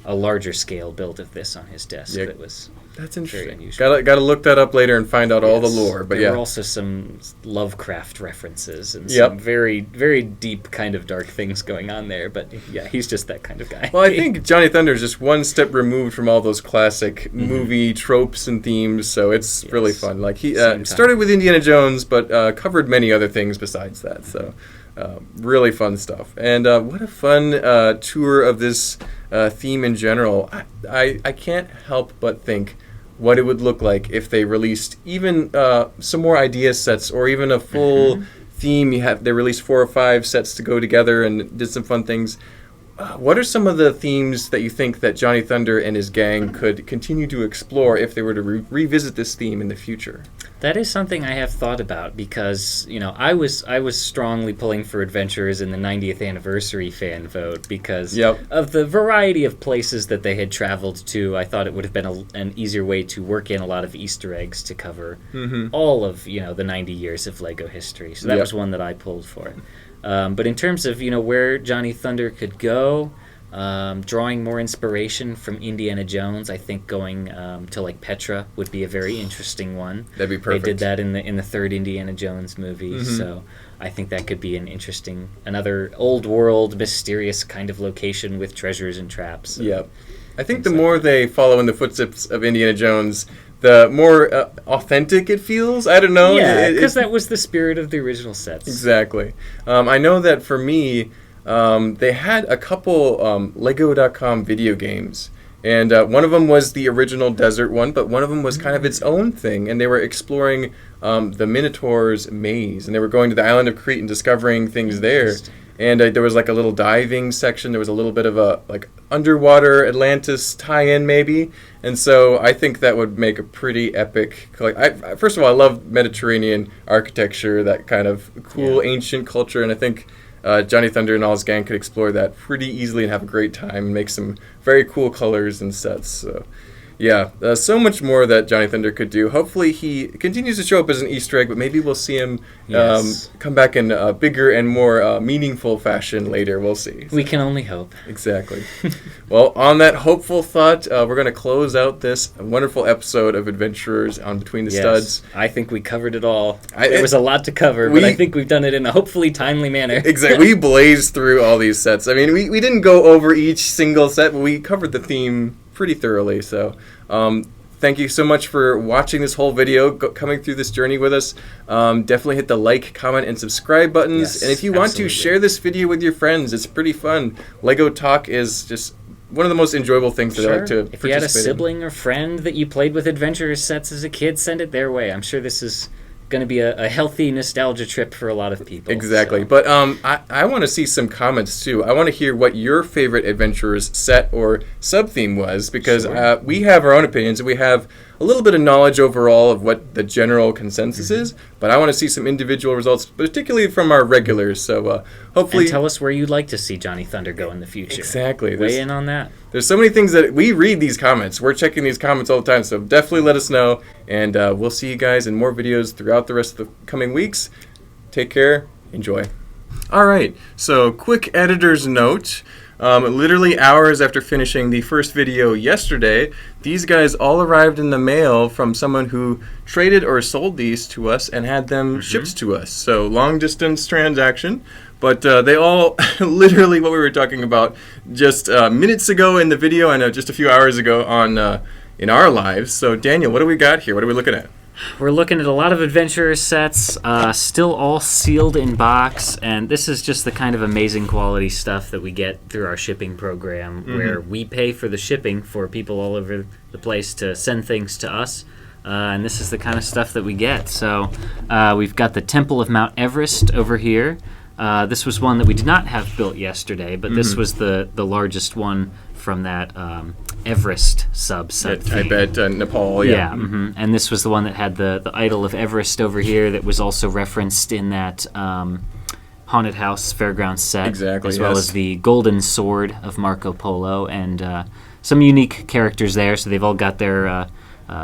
a larger scale build of this on his desk. Yeah. That was That's very interesting. unusual. Got to look that up later and find out all the Yes. lore. But there yeah, were also some Lovecraft references and Yep. some very, very deep kind of dark things going on there. But yeah, he's just that kind of guy. well, I think Johnny Thunder is just one step removed from all those classic movie tropes and themes, so it's really Yes. fun. Like he Same time. started with Indiana Jones, but covered many other things besides that. So really fun stuff. And what a fun tour of this theme in general. I can't help but think what it would look like if they released even some more idea sets or even a full theme. They released 4 or 5 sets to go together and did some fun things. What are some of the themes that you think that Johnny Thunder and his gang could continue to explore if they were to revisit this theme in the future? That is something I have thought about because, I was strongly pulling for Adventurers in the 90th anniversary fan vote because of the variety of places that they had traveled to. I thought it would have been an easier way to work in a lot of Easter eggs to cover all of, the 90 years of LEGO history. So that was one that I pulled for. But in terms of, where Johnny Thunder could go, drawing more inspiration from Indiana Jones, I think going to like Petra would be a very interesting one. That'd be perfect. They did that in the third Indiana Jones movie, so I think that could be another old world, mysterious kind of location with treasures and traps. Yep. I think the more they follow in the footsteps of Indiana Jones, the more authentic it feels. I don't know. Yeah, because that was the spirit of the original sets. Exactly. I know that for me, they had a couple Lego.com video games, and one of them was the original desert one, but one of them was kind of its own thing, and they were exploring the Minotaur's maze, and they were going to the island of Crete and discovering things there. And there was like a little diving section. There was a little bit of a like underwater Atlantis tie-in maybe, and so I think that would make a pretty epic. First of all, I love Mediterranean architecture, that kind of cool ancient culture, and I think Johnny Thunder and all his gang could explore that pretty easily and have a great time and make some very cool colors and sets. So, yeah, so much more that Johnny Thunder could do. Hopefully he continues to show up as an Easter egg, but maybe we'll see him come back in a bigger and more meaningful fashion later. We'll see. We can only hope. Exactly. Well, on that hopeful thought, we're going to close out this wonderful episode of Adventurers on Between the Studs. I think we covered it all. There was a lot to cover, but I think we've done it in a hopefully timely manner. Exactly. We blazed through all these sets. I mean, we didn't go over each single set, but we covered the theme pretty thoroughly. So thank you so much for watching this whole video, coming through this journey with us. Definitely hit the like, comment, and subscribe buttons. Yes, and if you want to, share this video with your friends. It's pretty fun. Lego Talk is just one of the most enjoyable things that I like to participate in. If you had a sibling or friend that you played with Adventurers sets as a kid, send it their way. I'm sure this is going to be a healthy nostalgia trip for a lot of people. Exactly. So. But I want to see some comments too. I want to hear what your favorite Adventurers set or sub-theme was, because we have our own opinions and we have a little bit of knowledge overall of what the general consensus is, but I want to see some individual results, particularly from our regulars. So hopefully... And tell us where you'd like to see Johnny Thunder go in the future. Exactly. Weigh in on that. There's so many things that we read these comments. We're checking these comments all the time, so definitely let us know, and we'll see you guys in more videos throughout the rest of the coming weeks. Take care. Enjoy. All right, so quick editor's note. Literally hours after finishing the first video yesterday, these guys all arrived in the mail from someone who traded or sold these to us and had them shipped to us. So long distance transaction, but they all literally what we were talking about just minutes ago in the video and just a few hours ago on in our lives. So Daniel, what do we got here? What are we looking at? We're looking at a lot of Adventurer sets, still all sealed in box, and this is just the kind of amazing quality stuff that we get through our shipping program, where we pay for the shipping for people all over the place to send things to us, and this is the kind of stuff that we get. So we've got the Temple of Mount Everest over here. This was one that we did not have built yesterday, but this was the largest one from that Everest subset. I bet Nepal, yeah. And this was the one that had the idol of Everest over here that was also referenced in that Haunted House Fairgrounds set. Exactly, as well as the golden sword of Marco Polo, and some unique characters there. So they've all got their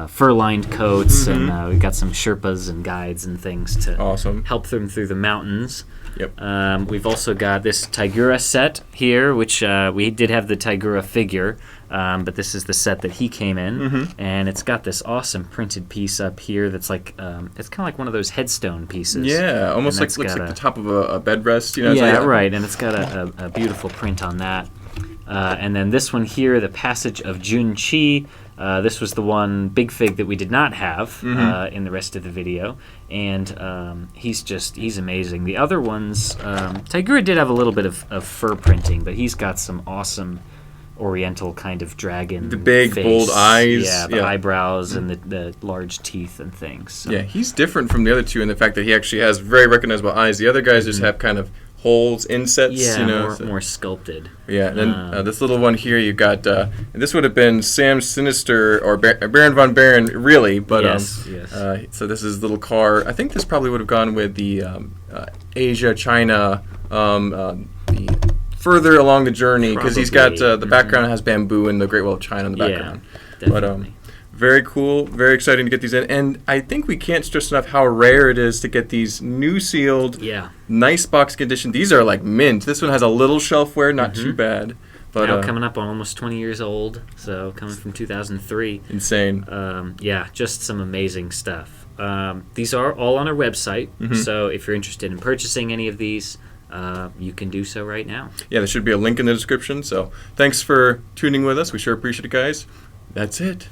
fur-lined coats, and we've got some Sherpas and guides and things to help them through the mountains. Yep. We've also got this Tigura set here, which we did have the Tigura figure, but this is the set that he came in, and it's got this awesome printed piece up here that's like, it's kind of like one of those headstone pieces. Yeah, almost like looks like the top of a bed rest. You know, yeah, right, and it's got a beautiful print on that. And then this one here, the Passage of Junchi. This was the one big fig that we did not have in the rest of the video, and he's amazing. The other ones, Tigura did have a little bit of fur printing, but he's got some awesome oriental kind of dragon. The big, face. bold eyes. Yeah, the eyebrows and the large teeth and things. So. Yeah, he's different from the other two in the fact that he actually has very recognizable eyes. The other guys just have kind of holes, insets. Yeah, you know, more, so- more sculpted. Yeah, and then this little one here, you got. This would have been Sam Sinister or Baron von Baron, really, but Yes. so this is little car. I think this probably would have gone with the Asia, China, the further along the journey because he's got Probably. the background has bamboo and the Great Wall of China in the background. Definitely. Very cool, very exciting to get these in, and I think we can't stress enough how rare it is to get these new sealed, Yeah. nice box condition. These are like mint. This one has a little shelf wear, not too bad, but Now coming up on almost 20 years old, so coming from 2003. insane. Yeah, just some amazing stuff. These are all on our website, so if you're interested in purchasing any of these, you can do so right now. Yeah, there should be a link in the description. So thanks for tuning with us. We sure appreciate it, guys. That's it.